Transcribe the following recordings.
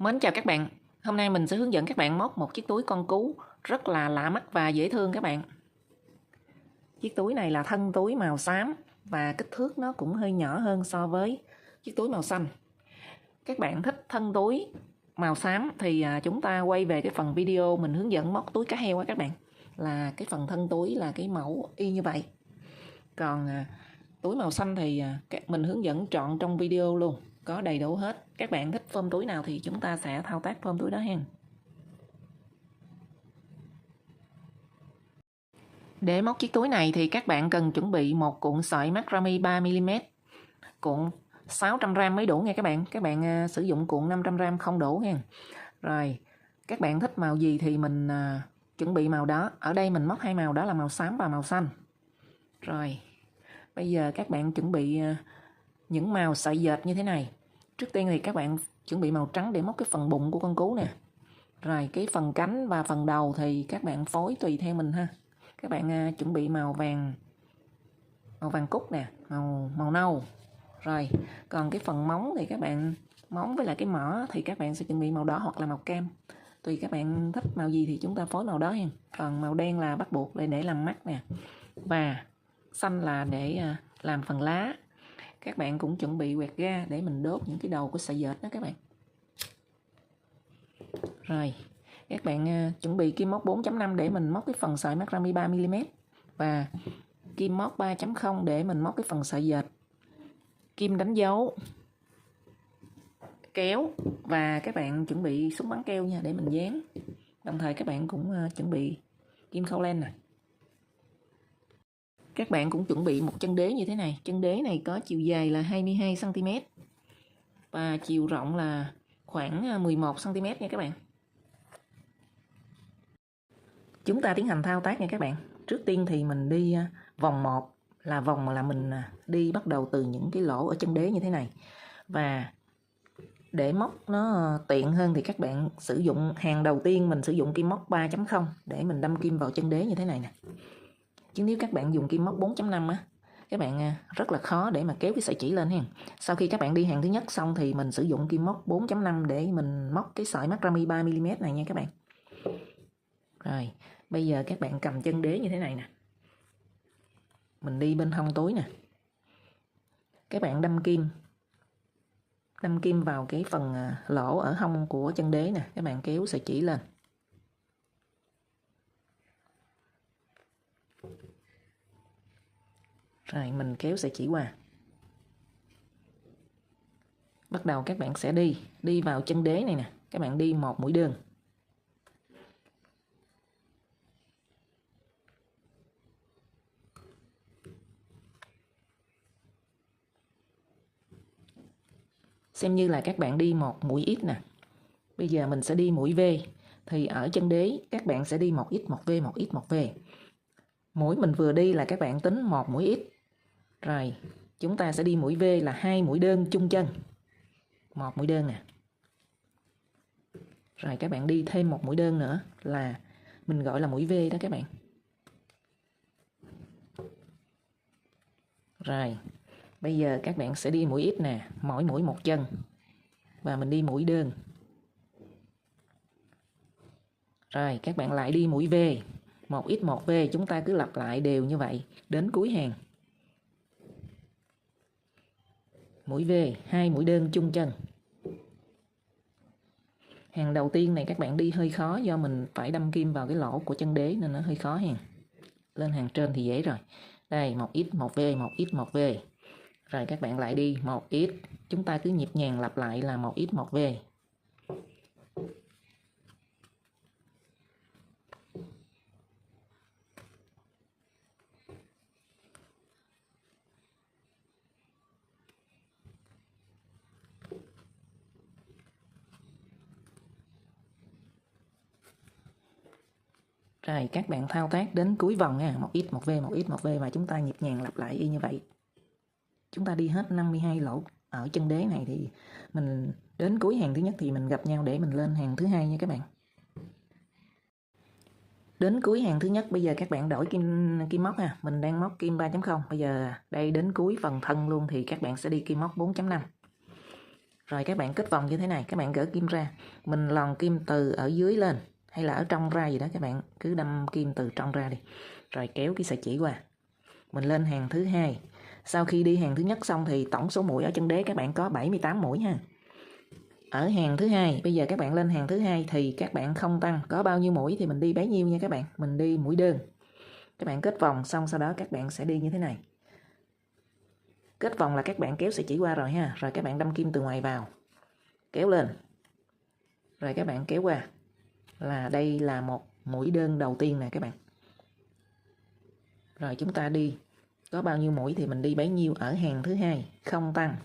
Mến chào các bạn. Hôm nay mình sẽ hướng dẫn các bạn móc một chiếc túi con cú rất là lạ mắt và dễ thương các bạn. Chiếc túi này là thân túi màu xám và kích thước nó cũng hơi nhỏ hơn so với chiếc túi màu xanh. Các bạn thích thân túi màu xám thì chúng ta quay về cái phần video mình hướng dẫn móc túi cá heo á các bạn. Là cái phần thân túi là cái mẫu y như vậy. Còn túi màu xanh thì mình hướng dẫn trọn trong video luôn, có đầy đủ hết. Các bạn thích form túi nào thì chúng ta sẽ thao tác form túi đó hen. Để móc chiếc túi này thì các bạn cần chuẩn bị một cuộn sợi macrame 3mm, cuộn 600g mới đủ nha các bạn. Các bạn sử dụng cuộn 500g không đủ nha. Rồi các bạn thích màu gì thì mình chuẩn bị màu đó. Ở đây mình móc hai màu đó là màu xám và màu xanh. Rồi bây giờ các bạn chuẩn bị những màu sợi dệt như thế này. Trước tiên thì các bạn chuẩn bị màu trắng để móc cái phần bụng của con cú nè. Rồi cái phần cánh và phần đầu thì các bạn phối tùy theo mình ha. Các bạn chuẩn bị màu vàng cúc nè, màu nâu. Rồi còn cái phần móng thì các bạn móng với lại cái mỏ thì các bạn sẽ chuẩn bị màu đỏ hoặc là màu cam. Tùy các bạn thích màu gì thì chúng ta phối màu đó hen. Còn màu đen là bắt buộc để làm mắt nè. Và xanh là để làm phần lá. Các bạn cũng chuẩn bị quẹt ga để mình đốt những cái đầu của sợi dệt đó các bạn. Rồi các bạn chuẩn bị kim móc 4.5 để mình móc cái phần sợi macrame 3mm và kim móc 3.0 để mình móc cái phần sợi dệt. Kim đánh dấu, kéo và các bạn chuẩn bị súng bắn keo nha để mình dán. Đồng thời các bạn cũng chuẩn bị kim khâu len nè. Các bạn cũng chuẩn bị một chân đế như thế này. Chân đế này có chiều dài là 22cm và chiều rộng là khoảng 11cm nha các bạn. Chúng ta tiến hành thao tác nha các bạn. Trước tiên thì mình đi vòng 1 là vòng là mình đi bắt đầu từ những cái lỗ ở chân đế như thế này. Và để móc nó tiện hơn thì các bạn sử dụng hàng đầu tiên mình sử dụng kim móc 3.0 để mình đâm kim vào chân đế như thế này nè. Chứ nếu các bạn dùng kim móc 4.5 á, các bạn rất là khó để mà kéo cái sợi chỉ lên hen. Sau khi các bạn đi hàng thứ nhất xong thì mình sử dụng kim móc 4.5 để mình móc cái sợi macrame 3mm này nha các bạn. Rồi bây giờ các bạn cầm chân đế như thế này nè. Mình đi bên hông túi nè. Các bạn đâm kim vào cái phần lỗ ở hông của chân đế nè. Các bạn kéo sợi chỉ lên. Rồi mình kéo sợi chỉ qua. Bắt đầu các bạn sẽ đi vào chân đế này nè. Các bạn đi một mũi đơn. Xem như là các bạn đi một mũi ít nè. Bây giờ mình sẽ đi mũi V. Thì ở chân đế các bạn sẽ đi một ít một V, một ít một V. Mũi mình vừa đi là các bạn tính một mũi ít. Rồi chúng ta sẽ đi mũi V là 2 mũi đơn chung chân. Một mũi đơn nè. Rồi các bạn đi thêm một mũi đơn nữa là mình gọi là mũi V đó các bạn. Rồi bây giờ các bạn sẽ đi mũi ít nè, mỗi mũi một chân. Và mình đi mũi đơn. Rồi các bạn lại đi mũi V, một ít một V, chúng ta cứ lặp lại đều như vậy đến cuối hàng. Mũi V, 2 mũi đơn chung chân. Hàng đầu tiên này các bạn đi hơi khó do mình phải đâm kim vào cái lỗ của chân đế nên nó hơi khó hàng. Lên hàng trên thì dễ rồi. Đây, một ít một V, một ít một V. Rồi các bạn lại đi một ít, chúng ta cứ nhịp nhàng lặp lại là một ít một V. Rồi các bạn thao tác đến cuối vòng nha, một ít một V, một ít một V và chúng ta nhịp nhàng lặp lại y như vậy. Chúng ta đi hết 52 lỗ ở chân đế này thì mình đến cuối hàng thứ nhất thì mình gặp nhau để mình lên hàng thứ hai nha các bạn. Đến cuối hàng thứ nhất bây giờ các bạn đổi kim móc ha, mình đang móc kim 3.0. Bây giờ đây đến cuối phần thân luôn thì các bạn sẽ đi kim móc 4.5. Rồi các bạn kết vòng như thế này, các bạn gỡ kim ra, mình lòn kim từ ở dưới lên hay là ở trong ra gì đó, các bạn cứ đâm kim từ trong ra đi. Rồi kéo cái sợi chỉ qua. Mình lên hàng thứ hai. Sau khi đi hàng thứ nhất xong thì tổng số mũi ở chân đế các bạn có 78 mũi ha. Ở hàng thứ hai, bây giờ các bạn lên hàng thứ hai thì các bạn không tăng, có bao nhiêu mũi thì mình đi bấy nhiêu nha các bạn. Mình đi mũi đơn. Các bạn kết vòng xong sau đó các bạn sẽ đi như thế này. Kết vòng là các bạn kéo sợi chỉ qua rồi ha. Rồi các bạn đâm kim từ ngoài vào. Kéo lên. Rồi các bạn kéo qua. Là đây là một mũi đơn đầu tiên nè các bạn. Rồi chúng ta đi có bao nhiêu mũi thì mình đi bấy nhiêu ở hàng thứ hai, không tăng.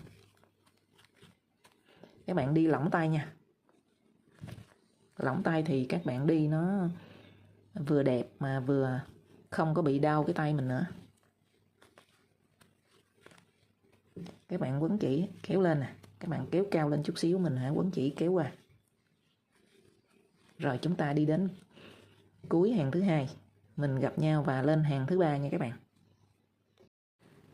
Các bạn đi lỏng tay nha. Lỏng tay thì các bạn đi nó vừa đẹp mà vừa không có bị đau cái tay mình nữa. Các bạn quấn chỉ kéo lên nè, các bạn kéo cao lên chút xíu, mình hãy quấn chỉ kéo qua. Rồi chúng ta đi đến cuối hàng thứ hai, mình gặp nhau và lên hàng thứ ba nha các bạn.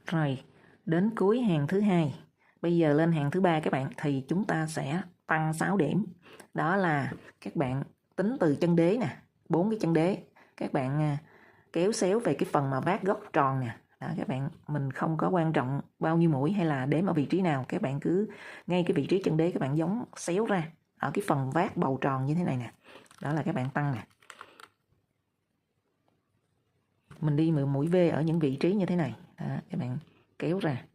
Rồi đến cuối hàng thứ hai, bây giờ lên hàng thứ ba các bạn thì chúng ta sẽ tăng 6 điểm. Đó là các bạn tính từ chân đế nè, 4 cái chân đế, các bạn kéo xéo về cái phần mà vát góc tròn nè. Đó, các bạn mình không có quan trọng bao nhiêu mũi hay là đếm ở vị trí nào, các bạn cứ ngay cái vị trí chân đế các bạn giống xéo ra ở cái phần vát bầu tròn như thế này nè. Đó là các bạn tăng nè. Mình đi mũi V ở những vị trí như thế này. Đó, các bạn kéo ra.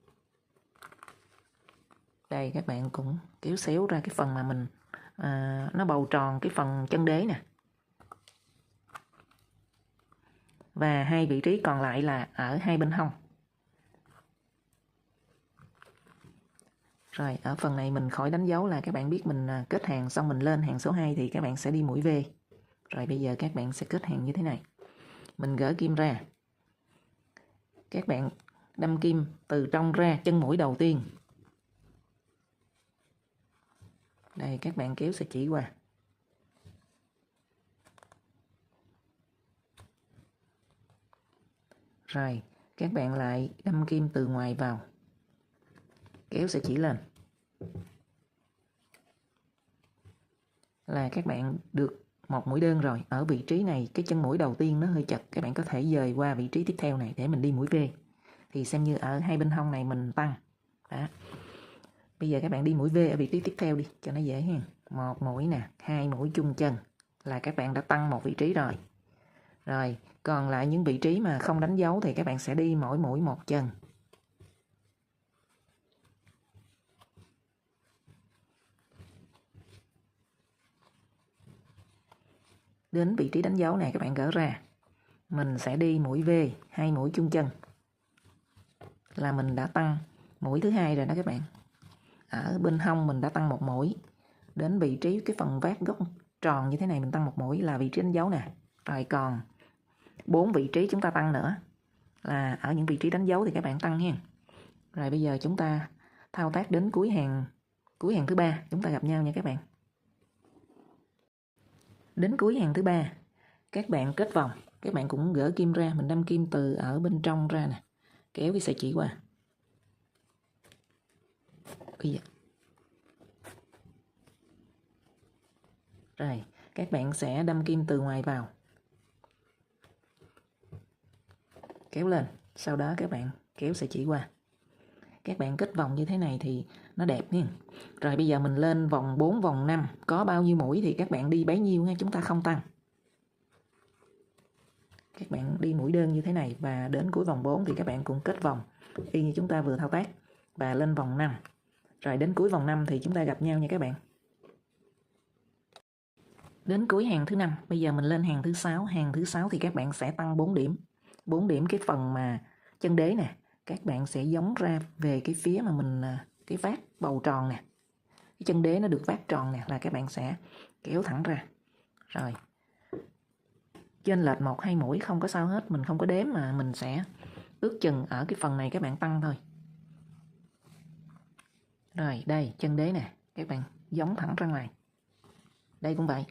Đây các bạn cũng kéo xéo ra cái phần mà mình nó bầu tròn cái phần chân đế nè. Và hai vị trí còn lại là ở hai bên hông. Rồi ở phần này mình khỏi đánh dấu là các bạn biết mình kết hàng xong mình lên hàng số 2 thì các bạn sẽ đi mũi V. Rồi bây giờ các bạn sẽ kết hàng như thế này. Mình gỡ kim ra. Các bạn đâm kim từ trong ra chân mũi đầu tiên. Đây các bạn kéo sợi chỉ qua. Rồi các bạn lại đâm kim từ ngoài vào. Kéo sợi chỉ lên. Là các bạn được một mũi đơn rồi. Ở vị trí này cái chân mũi đầu tiên nó hơi chật, các bạn có thể dời qua vị trí tiếp theo này để mình đi mũi V. Thì xem như ở hai bên hông này mình tăng. Đó. Bây giờ các bạn đi mũi V ở vị trí tiếp theo đi cho nó dễ ha. Một mũi nè, hai mũi chung chân là các bạn đã tăng một vị trí rồi. Rồi, còn lại những vị trí mà không đánh dấu thì các bạn sẽ đi mỗi mũi một chân. Đến vị trí đánh dấu này các bạn gỡ ra. Mình sẽ đi mũi V, hai mũi chung chân. Là mình đã tăng mũi thứ hai rồi đó các bạn. Ở bên hông mình đã tăng một mũi. Đến vị trí cái phần vát góc tròn như thế này mình tăng một mũi là vị trí đánh dấu nè. Rồi còn 4 vị trí chúng ta tăng nữa. Là ở những vị trí đánh dấu thì các bạn tăng ha. Rồi bây giờ chúng ta thao tác đến cuối hàng thứ ba, chúng ta gặp nhau nha các bạn. Đến cuối hàng thứ ba, các bạn kết vòng, các bạn cũng gỡ kim ra, mình đâm kim từ ở bên trong ra nè, kéo cái sợi chỉ qua. Bây giờ. Rồi, các bạn sẽ đâm kim từ ngoài vào. Kéo lên, sau đó các bạn kéo sợi chỉ qua. Các bạn kết vòng như thế này thì nó đẹp nha. Rồi bây giờ mình lên vòng 4, vòng 5, có bao nhiêu mũi thì các bạn đi bấy nhiêu nha, chúng ta không tăng. Các bạn đi mũi đơn như thế này và đến cuối vòng 4 thì các bạn cũng kết vòng y như chúng ta vừa thao tác và lên vòng 5. Rồi đến cuối vòng 5 thì chúng ta gặp nhau nha các bạn. Đến cuối hàng thứ 5, bây giờ mình lên hàng thứ 6. Hàng thứ 6 thì các bạn sẽ tăng 4 điểm. 4 điểm cái phần mà chân đế nè, các bạn sẽ giống ra về cái phía mà mình cái vát bầu tròn nè. Cái chân đế nó được vát tròn nè là các bạn sẽ kéo thẳng ra. Rồi. Trên lệch 1-2 mũi không có sao hết, mình không có đếm mà mình sẽ ước chừng ở cái phần này các bạn tăng thôi. Rồi, đây chân đế nè, các bạn giống thẳng ra ngoài. Đây cũng vậy.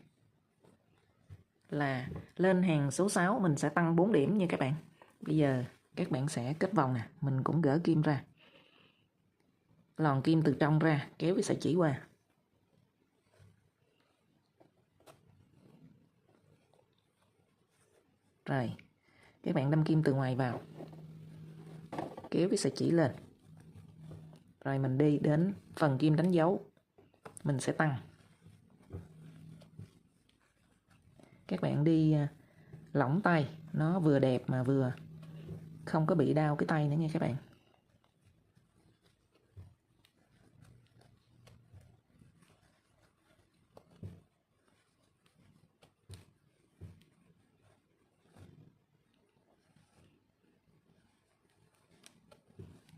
Là lên hàng số 6 mình sẽ tăng 4 điểm nha các bạn. Bây giờ các bạn sẽ kết vòng nè, mình cũng gỡ kim ra. Lòn kim từ trong ra, kéo cái sợi chỉ qua. Rồi, các bạn đâm kim từ ngoài vào, kéo cái sợi chỉ lên. Rồi mình đi đến phần kim đánh dấu, mình sẽ tăng. Các bạn đi lỏng tay, nó vừa đẹp mà vừa không có bị đau cái tay nữa nha các bạn.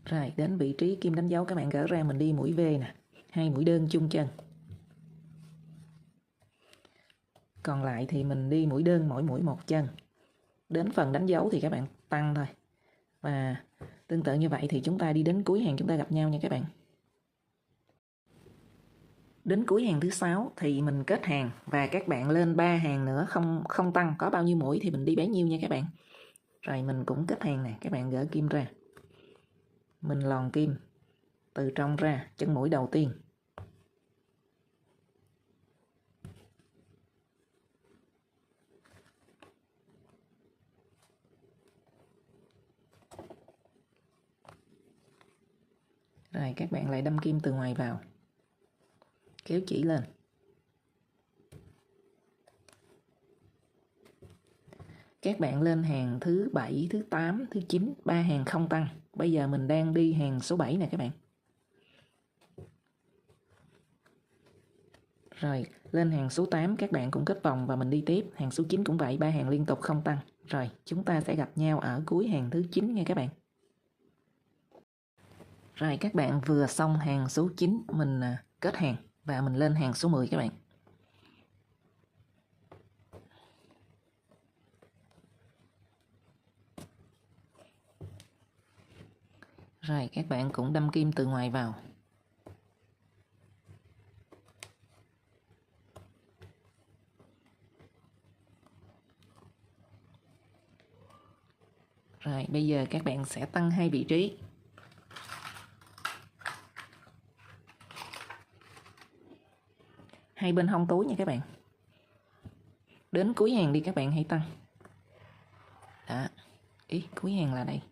Rồi đến vị trí kim đánh dấu các bạn gỡ ra, mình đi mũi V nè, 2 mũi đơn chung chân. Còn lại thì mình đi mũi đơn mỗi mũi một chân. Đến phần đánh dấu thì các bạn tăng thôi. Và tương tự như vậy thì chúng ta đi đến cuối hàng chúng ta gặp nhau nha các bạn. Đến cuối hàng thứ 6 thì mình kết hàng và các bạn lên 3 hàng nữa không tăng, có bao nhiêu mũi thì mình đi bấy nhiêu nha các bạn. Rồi mình cũng kết hàng nè, các bạn gỡ kim ra. Mình lòn kim từ trong ra chân mũi đầu tiên. Rồi các bạn lại đâm kim từ ngoài vào, kéo chỉ lên. Các bạn lên hàng thứ 7, thứ 8, thứ 9, 3 hàng không tăng. Bây giờ mình đang đi hàng số 7 nè các bạn. Rồi lên hàng số 8 các bạn cũng kết vòng và mình đi tiếp. Hàng số 9 cũng vậy, 3 hàng liên tục không tăng. Rồi chúng ta sẽ gặp nhau ở cuối hàng thứ 9 nha các bạn. Rồi các bạn vừa xong hàng số 9, mình kết hàng và mình lên hàng số 10 các bạn. Rồi các bạn cũng đâm kim từ ngoài vào. Rồi bây giờ các bạn sẽ tăng 2 vị trí. Hai bên hông túi nha các bạn. Đến cuối hàng đi các bạn hãy tăng. Đó. Ý cuối hàng là đây.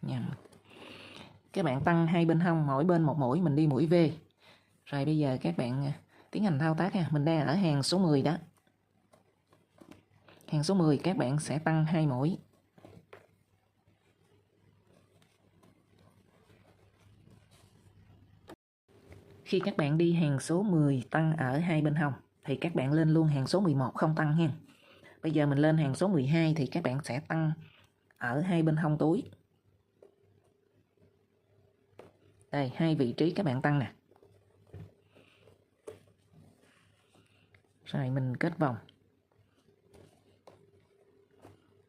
Nhầm. Các bạn tăng hai bên hông, mỗi bên một mũi, mình đi mũi V. Rồi bây giờ các bạn tiến hành thao tác nha. Mình đang ở hàng số 10 đó. Hàng số 10 các bạn sẽ tăng 2 mũi. Khi các bạn đi hàng số 10 tăng ở hai bên hông thì các bạn lên luôn hàng số 11 không tăng ha. Bây giờ mình lên hàng số 12 thì các bạn sẽ tăng ở hai bên hông túi. Đây, hai vị trí các bạn tăng nè. Rồi mình kết vòng.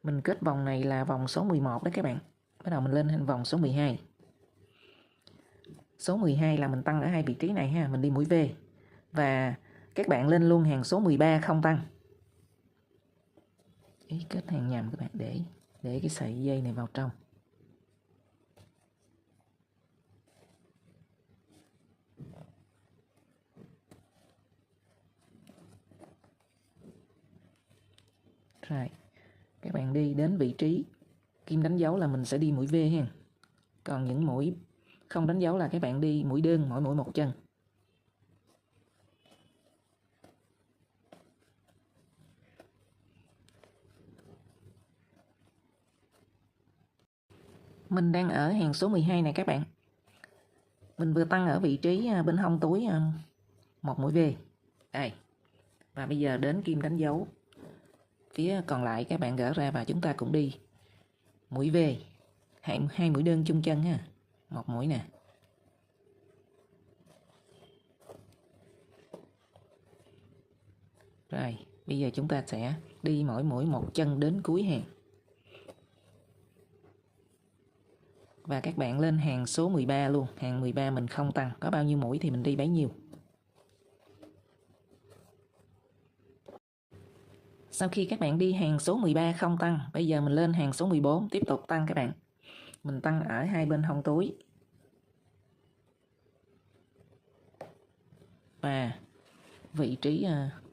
Mình kết vòng này là vòng số 11 đó các bạn. Bắt đầu mình lên vòng số 12. Số 12 là mình tăng ở hai vị trí này ha, mình đi mũi V. Và các bạn lên luôn hàng số 13 không tăng. Ý kết hàng nhầm các bạn, để cái sợi dây này vào trong. Rồi, các bạn đi đến vị trí kim đánh dấu là mình sẽ đi mũi V ha. Còn những mũi không đánh dấu là các bạn đi mũi đơn mỗi mũi một chân. Mình đang ở hàng số 12 này các bạn. Mình vừa tăng ở vị trí bên hông túi một mũi V. Đây. Và bây giờ đến kim đánh dấu. Phía còn lại các bạn gỡ ra và chúng ta cũng đi mũi V. Hai mũi đơn chung chân ha. Một mũi nè. Rồi, bây giờ chúng ta sẽ đi mỗi mũi một chân đến cuối hàng. Và các bạn lên hàng số 13 luôn. Hàng 13 mình không tăng. Có bao nhiêu mũi thì mình đi bấy nhiêu. Sau khi các bạn đi hàng số 13 không tăng, bây giờ mình lên hàng số 14 tiếp tục tăng các bạn. Mình tăng ở hai bên hông túi. Và vị trí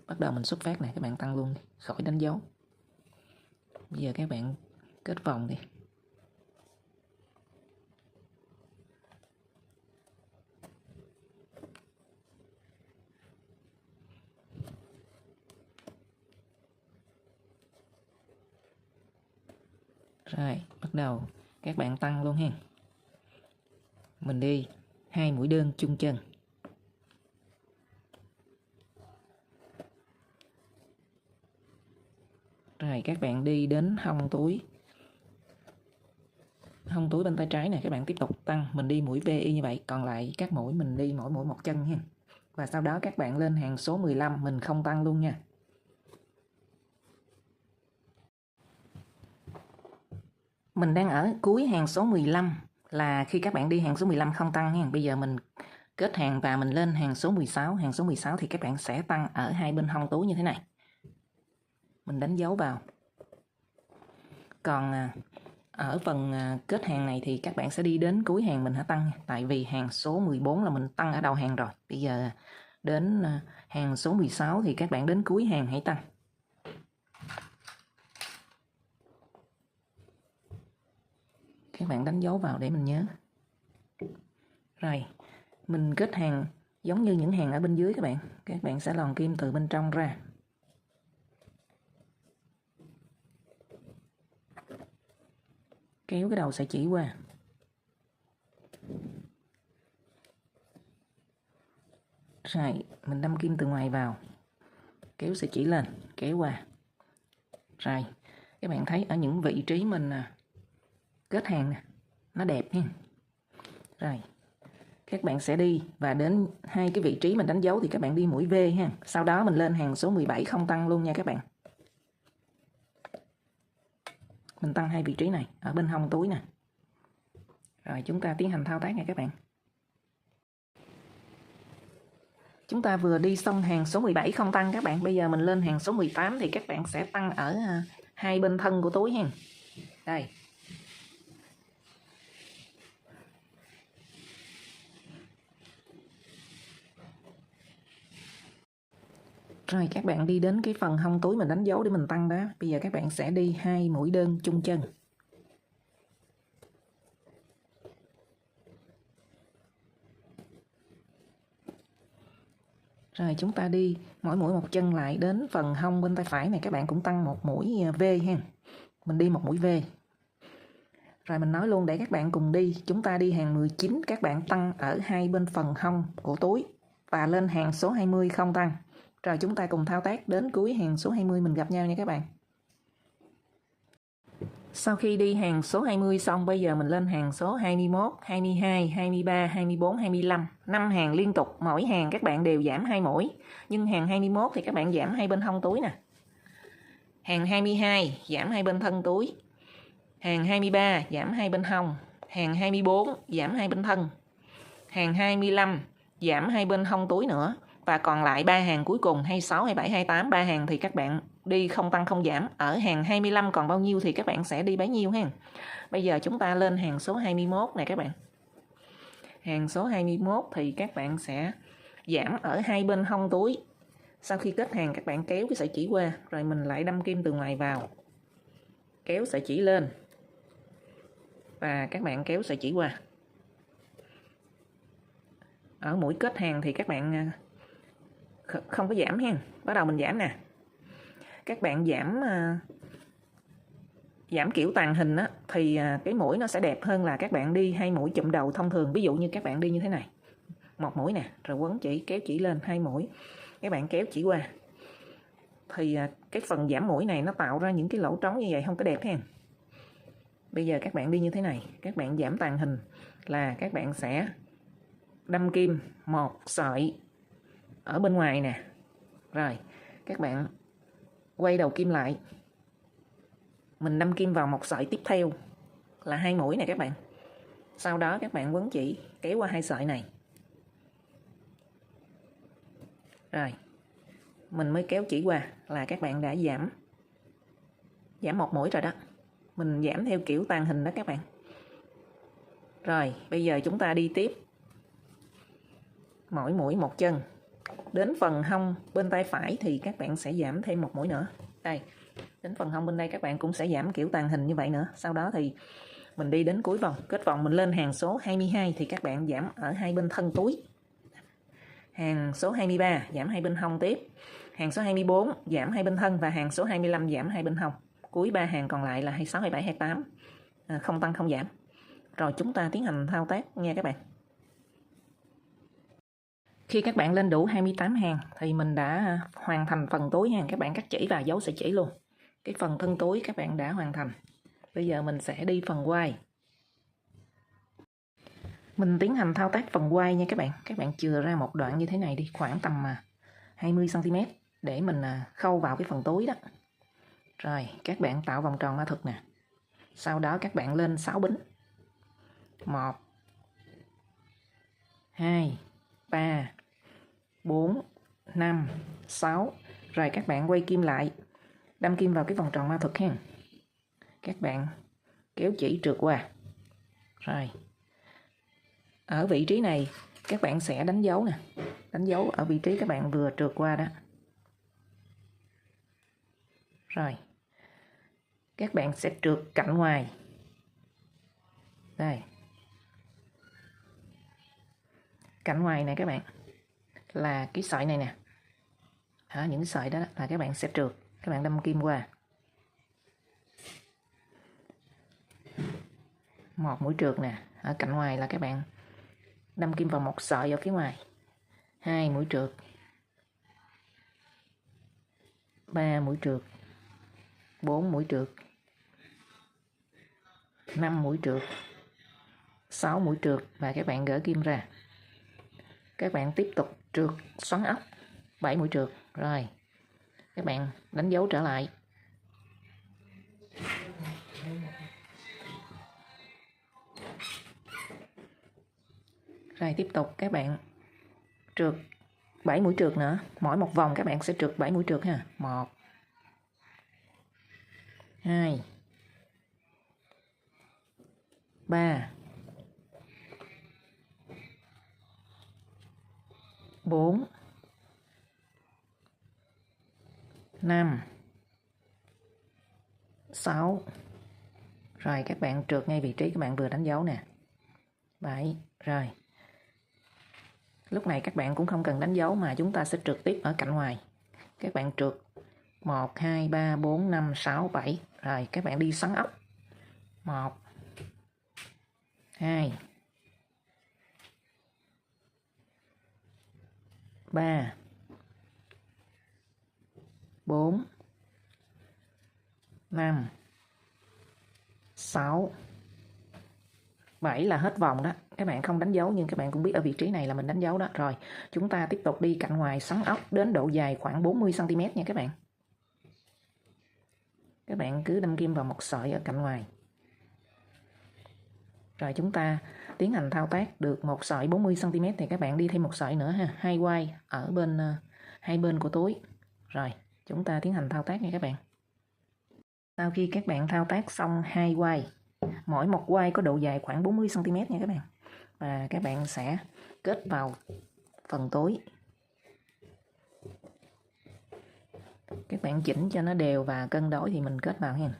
bắt đầu mình xuất phát này, các bạn tăng luôn khỏi đánh dấu. Bây giờ các bạn kết vòng đi. Rồi, bắt đầu các bạn tăng luôn ha. Mình đi 2 mũi đơn chung chân. Rồi các bạn đi đến hông túi. Hông túi bên tay trái này các bạn tiếp tục tăng, mình đi mũi V y như vậy, còn lại các mũi mình đi mỗi mũi một chân ha. Và sau đó các bạn lên hàng số 15, mình không tăng luôn nha. Mình đang ở cuối hàng số 15 là khi các bạn đi hàng số 15 không tăng nha. Bây giờ mình kết hàng và mình lên hàng số 16. Hàng số 16 thì các bạn sẽ tăng ở hai bên hông túi như thế này. Mình đánh dấu vào. Còn ở phần kết hàng này thì các bạn sẽ đi đến cuối hàng mình hãy tăng. Tại vì hàng số 14 là mình tăng ở đầu hàng rồi. Bây giờ đến hàng số 16 thì các bạn đến cuối hàng hãy tăng. Các bạn đánh dấu vào để mình nhớ. Rồi, mình kết hàng giống như những hàng ở bên dưới các bạn. Các bạn sẽ lòn kim từ bên trong ra. Kéo cái đầu sợi chỉ qua. Rồi, mình đâm kim từ ngoài vào. Kéo sợi chỉ lên, kéo qua. Rồi, các bạn thấy ở những vị trí mình kết hàng nè, nó đẹp nha. Rồi, các bạn sẽ đi và đến hai cái vị trí mình đánh dấu thì các bạn đi mũi V ha. Sau đó mình lên hàng số 17 không tăng luôn nha các bạn. Mình tăng hai vị trí này ở bên hông túi nè. Rồi chúng ta tiến hành thao tác nha các bạn. Chúng ta vừa đi xong hàng số 17 không tăng các bạn. Bây giờ mình lên hàng số 18 thì các bạn sẽ tăng ở hai bên thân của túi ha. Đây. Rồi các bạn đi đến cái phần hông túi mình đánh dấu để mình tăng đó. Bây giờ các bạn sẽ đi 2 mũi đơn chung chân. Rồi chúng ta đi mỗi mũi một chân lại đến phần hông bên tay phải này các bạn cũng tăng một mũi V ha. Mình đi một mũi V. Rồi mình nói luôn để các bạn cùng đi. Chúng ta đi hàng 19 các bạn tăng ở hai bên phần hông của túi và lên hàng số 20 không tăng. Rồi chúng ta cùng thao tác đến cuối hàng số 20 mình gặp nhau nha các bạn. Sau khi đi hàng số 20 xong bây giờ mình lên hàng số 21, 22, 23, 24, 25. 5 hàng liên tục, mỗi hàng các bạn đều giảm 2 mũi. Nhưng hàng 21 thì các bạn giảm hai bên hông túi nè. Hàng 22 giảm hai bên thân túi. Hàng 23 giảm hai bên hông. Hàng 24 giảm hai bên thân. Hàng 25 giảm hai bên hông túi nữa. Và còn lại 3 hàng cuối cùng 26, 27, 28, 3 hàng thì các bạn đi không tăng không giảm. Ở hàng 25 còn bao nhiêu thì các bạn sẽ đi bấy nhiêu ha. Bây giờ chúng ta lên hàng số 21 này các bạn. Hàng số 21 thì các bạn sẽ giảm ở hai bên hông túi. Sau khi kết hàng các bạn kéo cái sợi chỉ qua. Rồi mình lại đâm kim từ ngoài vào. Kéo sợi chỉ lên. Và các bạn kéo sợi chỉ qua. Ở mũi kết hàng thì các bạn không có giảm ha. Bắt đầu mình giảm nè. Các bạn giảm kiểu tàng hình á, thì cái mũi nó sẽ đẹp hơn là các bạn đi hai mũi chụm đầu thông thường. Ví dụ như các bạn đi như thế này. Một mũi nè, rồi quấn chỉ, kéo chỉ lên hai mũi. Các bạn kéo chỉ qua. Thì cái phần giảm mũi này nó tạo ra những cái lỗ trống như vậy không có đẹp ha. Bây giờ các bạn đi như thế này, các bạn giảm tàng hình là các bạn sẽ đâm kim một sợi ở bên ngoài nè. Rồi, các bạn quay đầu kim lại. Mình đâm kim vào một sợi tiếp theo là hai mũi nè các bạn. Sau đó các bạn quấn chỉ kéo qua hai sợi này. Rồi, mình mới kéo chỉ qua là các bạn đã giảm một mũi rồi đó. Mình giảm theo kiểu tàng hình đó các bạn. Rồi, bây giờ chúng ta đi tiếp. Mỗi mũi một chân. Đến phần hông bên tay phải thì các bạn sẽ giảm thêm một mũi nữa. Đây, Đến phần hông bên đây các bạn cũng sẽ giảm kiểu tàng hình như vậy nữa. Sau đó thì mình đi đến cuối vòng, kết vòng mình lên hàng số 22 thì các bạn giảm ở hai bên thân túi. Hàng số 23 giảm hai bên hông tiếp. Hàng số 24 giảm hai bên thân và hàng số 25 giảm hai bên hông. Cuối 3 hàng còn lại là 26, 27, 28. Không tăng không giảm. Rồi chúng ta tiến hành thao tác nha các bạn. Khi các bạn lên đủ 28 hàng thì mình đã hoàn thành phần túi nha. Các bạn cắt chỉ và dấu sợi chỉ luôn. Cái phần thân túi các bạn đã hoàn thành. Bây giờ mình sẽ đi phần quai. Mình tiến hành thao tác phần quai nha các bạn. Các bạn chừa ra một đoạn như thế này đi, khoảng tầm 20 cm để mình khâu vào cái phần túi đó. Rồi, các bạn tạo vòng tròn mã thực nè. Sau đó các bạn lên 6 bính. 1 2 3 4 5 6. Rồi các bạn quay kim lại, đâm kim vào cái vòng tròn mã thực ha. Các bạn kéo chỉ trượt qua. Rồi. Ở vị trí này các bạn sẽ đánh dấu nè. Đánh dấu ở vị trí các bạn vừa trượt qua đó. Rồi. Các bạn sẽ trượt cạnh ngoài. Đây. Cạnh ngoài này các bạn là cái sợi này nè. Những sợi đó là các bạn sẽ trượt. Các bạn đâm kim qua. Một mũi trượt nè. Ở cạnh ngoài là các bạn đâm kim vào một sợi ở phía ngoài. 2 mũi trượt. 3 mũi trượt. 4 mũi trượt. 5 mũi trượt. 6 mũi trượt và các bạn gỡ kim ra. Các bạn tiếp tục trượt xoắn ốc 7 mũi trượt. Rồi các bạn đánh dấu trở lại. Rồi tiếp tục các bạn trượt 7 mũi trượt nữa. Mỗi một vòng các bạn sẽ trượt 7 mũi trượt ha. 1 2 3 4 5 6. Rồi các bạn trượt ngay vị trí các bạn vừa đánh dấu nè. 7. Rồi. Lúc này các bạn cũng không cần đánh dấu mà chúng ta sẽ trượt tiếp ở cạnh ngoài. Các bạn trượt 1, 2, 3, 4, 5, 6, 7. Rồi các bạn đi xoắn ốc. 1 2 3 4 5 6 7 là hết vòng đó. Các bạn không đánh dấu nhưng các bạn cũng biết ở vị trí này là mình đánh dấu đó. Rồi chúng ta tiếp tục đi cạnh ngoài xoắn ốc đến độ dài khoảng 40 cm nha các bạn. Các bạn cứ đâm kim vào một sợi ở cạnh ngoài. Rồi chúng ta tiến hành thao tác được một sợi 40 cm thì các bạn đi thêm một sợi nữa ha. 2 quai ở bên hai bên của túi. Rồi chúng ta tiến hành thao tác nha các bạn. Sau khi các bạn thao tác xong 2 quai, mỗi một quai có độ dài khoảng 40 cm nha các bạn. Và các bạn sẽ kết vào phần túi. Các bạn chỉnh cho nó đều và cân đối thì mình kết vào ha.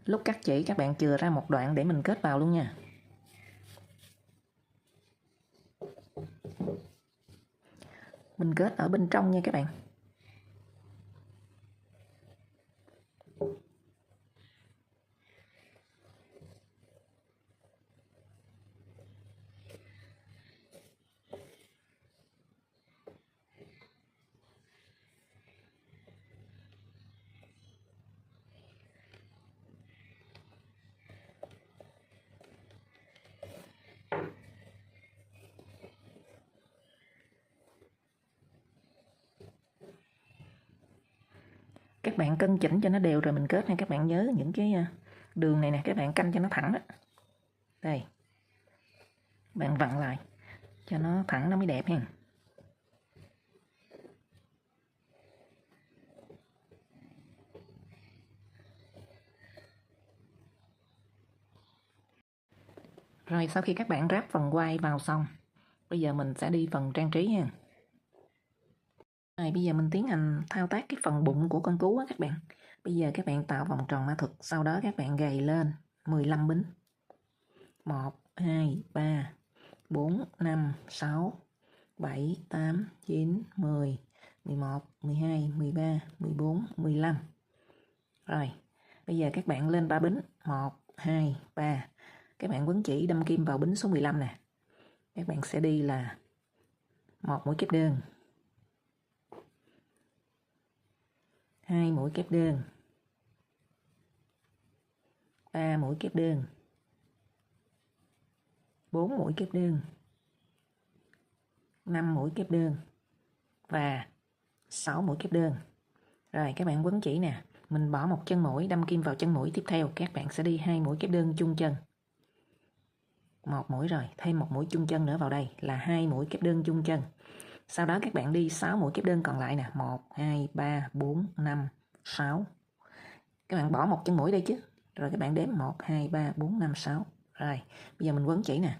Lúc cắt chỉ các bạn chừa ra một đoạn để mình kết vào luôn nha. Mình kết ở bên trong nha các bạn. Các bạn cân chỉnh cho nó đều rồi mình kết nha. Các bạn nhớ những cái đường này nè, các bạn canh cho nó thẳng đó. Đây. Bạn vặn lại cho nó thẳng nó mới đẹp ha. Rồi sau khi các bạn ráp phần quai vào xong, bây giờ mình sẽ đi phần trang trí nha. Rồi bây giờ mình tiến hành thao tác cái phần bụng của con cú á các bạn. Bây giờ các bạn tạo vòng tròn mã thuật, sau đó các bạn gầy lên 15 bính. 1, 2, 3, 4, 5, 6, 7, 8, 9, 10, 11, 12, 13, 14, 15. Rồi, bây giờ các bạn lên 3 bính. 1, 2, 3. Các bạn quấn chỉ đâm kim vào bính số 15 nè. Các bạn sẽ đi là 1 mũi kép đơn, 2 mũi kép đơn, 3 mũi kép đơn, 4 mũi kép đơn, 5 mũi kép đơn và 6 mũi kép đơn. Rồi các bạn quấn chỉ nè, mình bỏ một chân mũi, đâm kim vào chân mũi tiếp theo, các bạn sẽ đi 2 mũi kép đơn chung chân. 1 mũi rồi, thêm một mũi chung chân nữa vào đây là 2 mũi kép đơn chung chân. Sau đó các bạn đi 6 mũi kép đơn còn lại nè, 1, 2, 3, 4, 5, 6. Các bạn bỏ một chân mũi đây chứ. Rồi các bạn đếm 1, 2, 3, 4, 5, 6. Rồi, bây giờ mình quấn chỉ nè.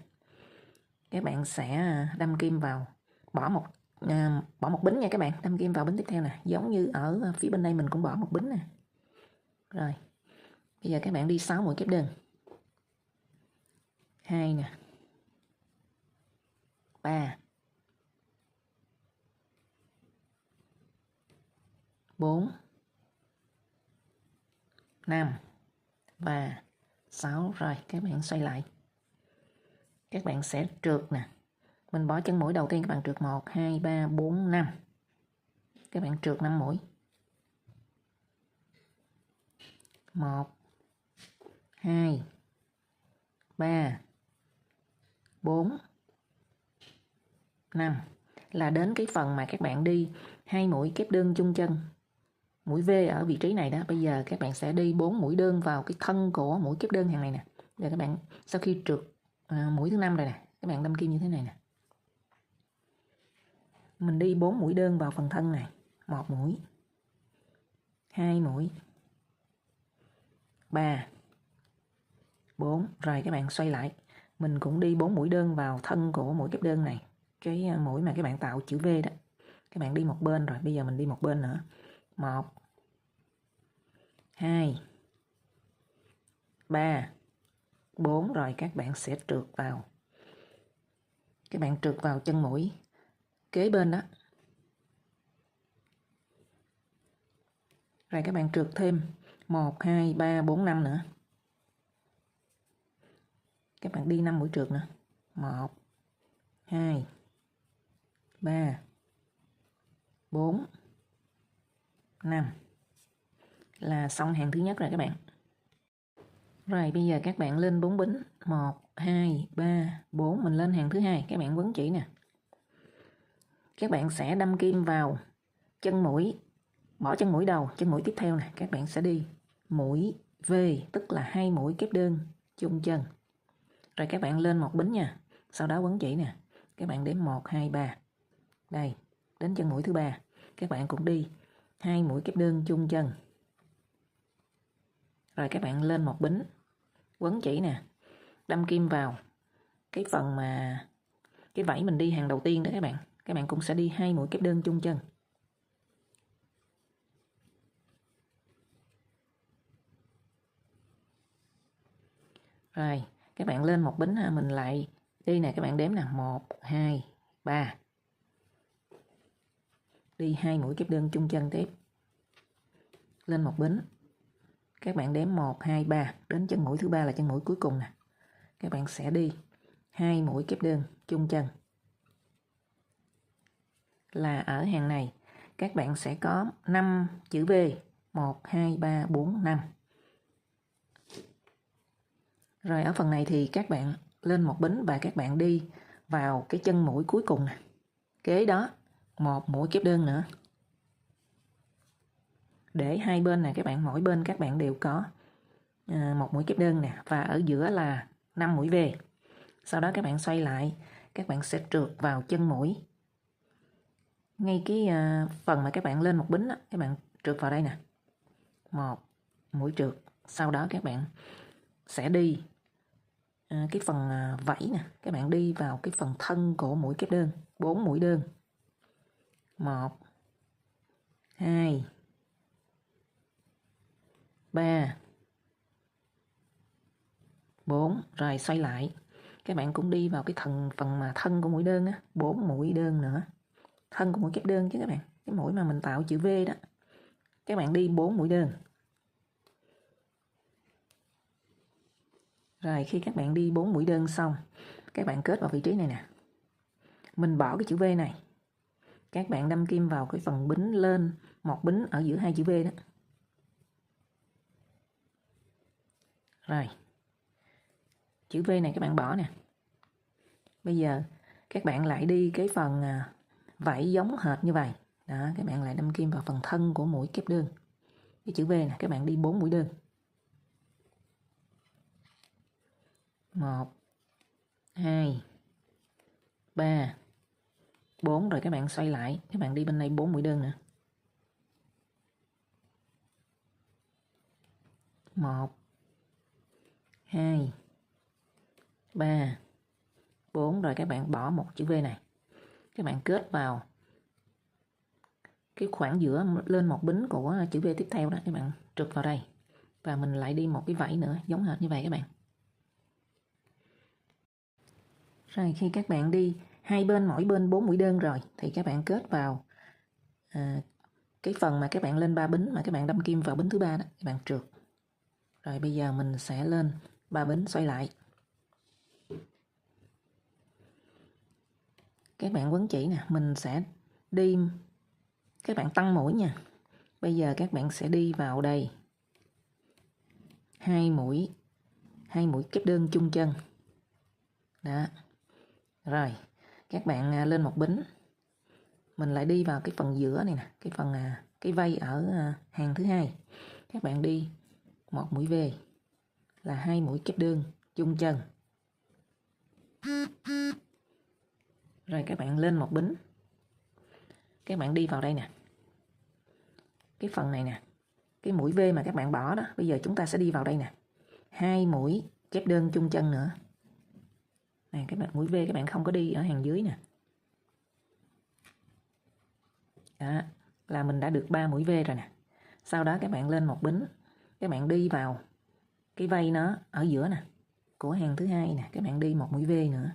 Các bạn sẽ đâm kim vào, bỏ một bính nha các bạn, đâm kim vào bính tiếp theo nè, giống như ở phía bên đây mình cũng bỏ một bính nè. Rồi, bây giờ các bạn đi 6 mũi kép đơn. 2 nè. 3. 4. 5 và 6. Rồi các bạn xoay lại. Các bạn sẽ trượt nè. Mình bỏ chân mũi đầu tiên, các bạn trượt 1, 2, 3, 4, 5. Các bạn trượt 5 mũi. 1, 2, 3, 4, 5. Là đến cái phần mà các bạn đi 2 mũi kép đơn chung chân. Mũi V ở vị trí này đó. Bây giờ các bạn sẽ đi 4 mũi đơn vào cái thân của mũi kép đơn hàng này nè. Giờ các bạn sau khi trượt mũi thứ 5 rồi nè, các bạn đâm kim như thế này nè. Mình đi 4 mũi đơn vào phần thân này. 1 mũi, 2 mũi, 3, 4. Rồi các bạn xoay lại. Mình cũng đi 4 mũi đơn vào thân của mũi kép đơn này. Cái mũi mà các bạn tạo chữ V đó. Các bạn đi một bên rồi. Bây giờ mình đi một bên nữa. 1, 2, 3, 4. Rồi các bạn sẽ trượt vào. Các bạn trượt vào chân mũi kế bên đó. Rồi các bạn trượt thêm 1, 2, 3, 4, 5 nữa. Các bạn đi 5 mũi trượt nữa. 1, 2, 3, 4, 5. Là xong hàng thứ nhất rồi các bạn. Rồi bây giờ các bạn lên 4 bính. 1, 2, 3, 4. Mình lên hàng thứ hai. Các bạn quấn chỉ nè. Các bạn sẽ đâm kim vào chân mũi. Bỏ chân mũi đầu, chân mũi tiếp theo nè. Các bạn sẽ đi mũi V, tức là 2 mũi kép đơn chung chân. Rồi các bạn lên một bính nha. Sau đó quấn chỉ nè. Các bạn đếm 1, 2, 3. Đây, đến chân mũi thứ 3. Các bạn cũng đi 2 mũi kép đơn chung chân. Rồi các bạn lên một bính. Quấn chỉ nè. Đâm kim vào cái phần mà cái vảy mình đi hàng đầu tiên đó các bạn. Các bạn cũng sẽ đi 2 mũi kép đơn chung chân. Rồi, các bạn lên một bính ha, mình lại đi nè, các bạn đếm nè, 1, 2, 3. Đi 2 mũi kép đơn chung chân tiếp. Lên một bính. Các bạn đếm 1, 2, 3, đến chân mũi thứ 3 là chân mũi cuối cùng nè. Các bạn sẽ đi 2 mũi kép đơn chung chân. Là ở hàng này các bạn sẽ có 5 chữ V. 1, 2, 3, 4, 5. Rồi ở phần này thì các bạn lên một bính và các bạn đi vào cái chân mũi cuối cùng nè. Kế đó một mũi kép đơn nữa. Để hai bên này các bạn, mỗi bên các bạn đều có một mũi kép đơn nè, và ở giữa là 5 mũi V. Sau đó các bạn xoay lại, các bạn sẽ trượt vào chân mũi. Ngay cái phần mà các bạn lên một bính đó, các bạn trượt vào đây nè. Một mũi trượt. Sau đó các bạn sẽ đi cái phần vảy nè, các bạn đi vào cái phần thân của mũi kép đơn, 4 mũi đơn. 1, 2, 3, 4. Rồi xoay lại. Các bạn cũng đi vào cái phần mà thân của mũi đơn á, 4 mũi đơn nữa. Thân của mũi kép đơn chứ các bạn. Cái mũi mà mình tạo chữ V đó. Các bạn đi 4 mũi đơn. Rồi khi các bạn đi 4 mũi đơn xong, các bạn kết vào vị trí này nè. Mình bỏ cái chữ V này. Các bạn đâm kim vào cái phần bính lên, một bính ở giữa hai chữ V đó. Rồi. Chữ V này các bạn bỏ nè. Bây giờ các bạn lại đi cái phần vảy giống hệt như vậy. Đó, các bạn lại đâm kim vào phần thân của mũi kép đơn. Cái chữ V nè, các bạn đi 4 mũi đơn. 1, 2, 3, 4. Rồi các bạn xoay lại. Các bạn đi bên đây 4 mũi đơn nữa. 1, 2, 3, 4. Rồi các bạn bỏ một chữ V này. Các bạn kết vào cái khoảng giữa lên một bính của chữ V tiếp theo đó. Các bạn trượt vào đây. Và mình lại đi một cái vảy nữa giống hệt như vậy các bạn. Rồi khi các bạn đi hai bên mỗi bên 4 mũi đơn rồi thì các bạn kết vào cái phần mà các bạn lên 3 bính mà các bạn đâm kim vào bính thứ 3 đó, các bạn trượt. Rồi bây giờ mình sẽ lên 3 bính xoay lại. Các bạn quấn chỉ nè, mình sẽ đi, các bạn tăng mũi nha. Bây giờ các bạn sẽ đi vào đây. Hai mũi kép đơn chung chân. Đó. Rồi, các bạn lên một bính. Mình lại đi vào cái phần giữa này nè, cái phần cái vây ở hàng thứ hai. Các bạn đi một mũi V là 2 mũi kép đơn chung chân. Rồi các bạn lên một bính. Các bạn đi vào đây nè. Cái phần này nè, cái mũi V mà các bạn bỏ đó, bây giờ chúng ta sẽ đi vào đây nè. 2 mũi kép đơn chung chân nữa. Này các bạn, mũi V các bạn không có đi ở hàng dưới nè. Đó, là mình đã được 3 mũi V rồi nè. Sau đó các bạn lên một bính. Các bạn đi vào cái vây nó ở giữa nè, của hàng thứ hai nè, các bạn đi một mũi V nữa.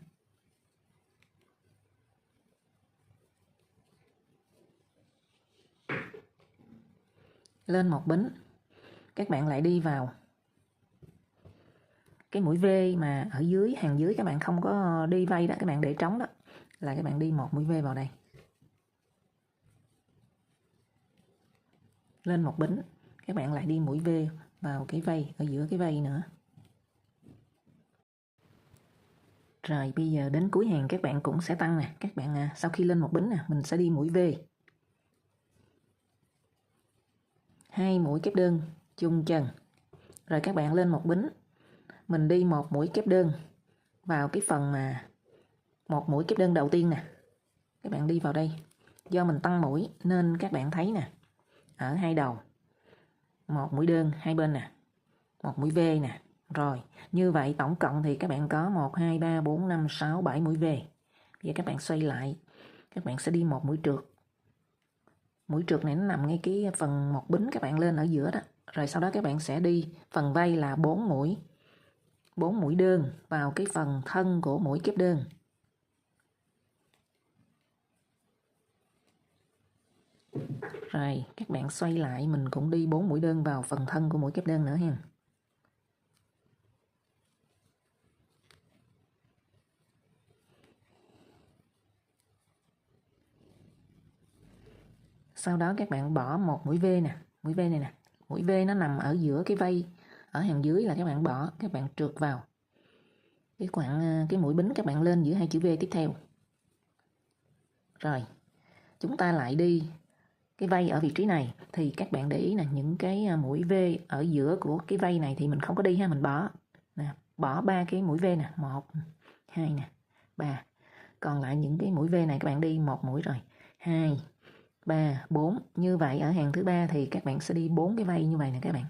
Lên một bính. Các bạn lại đi vào cái mũi V mà ở dưới, hàng dưới các bạn không có đi vây đó, các bạn để trống đó, là các bạn đi một mũi V vào đây. Lên một bính, các bạn lại đi mũi V vào cái vây, ở giữa cái vây nữa. Rồi bây giờ đến cuối hàng các bạn cũng sẽ tăng nè. Các bạn sau khi lên một bính nè, mình sẽ đi mũi V. 2 mũi kép đơn chung chân. Rồi các bạn lên một bính. Mình đi một mũi kép đơn vào cái phần mà một mũi kép đơn đầu tiên nè. Các bạn đi vào đây. Do mình tăng mũi nên các bạn thấy nè, ở hai đầu một mũi đơn hai bên nè, một mũi V nè. Rồi, như vậy tổng cộng thì các bạn có 1, 2, 3, 4, 5, 6, 7 mũi V. Bây giờ các bạn xoay lại, các bạn sẽ đi một mũi trượt. Mũi trượt này nó nằm ngay cái phần một bính các bạn lên ở giữa đó. Rồi sau đó các bạn sẽ đi phần vây là 4 mũi đơn vào cái phần thân của mũi kép đơn. Rồi các bạn xoay lại, mình cũng đi 4 mũi đơn vào phần thân của mũi kép đơn nữa ha. Sau đó các bạn bỏ một mũi V nè, mũi V này nè. Mũi V nó nằm ở giữa cái vây ở hàng dưới, là các bạn bỏ, các bạn trượt vào cái mũi bính các bạn lên giữa hai chữ V tiếp theo. Rồi chúng ta lại đi cái vây ở vị trí này, thì các bạn để ý là những cái mũi V ở giữa của cái vây này thì mình không có đi ha, mình bỏ nè, bỏ 3 cái mũi V nè, 1, 2 nè, 3. Còn lại những cái mũi V này các bạn đi một mũi rồi, 2, 3, 4. Như vậy ở hàng thứ 3 thì các bạn sẽ đi 4 cái vây như vậy nè các bạn.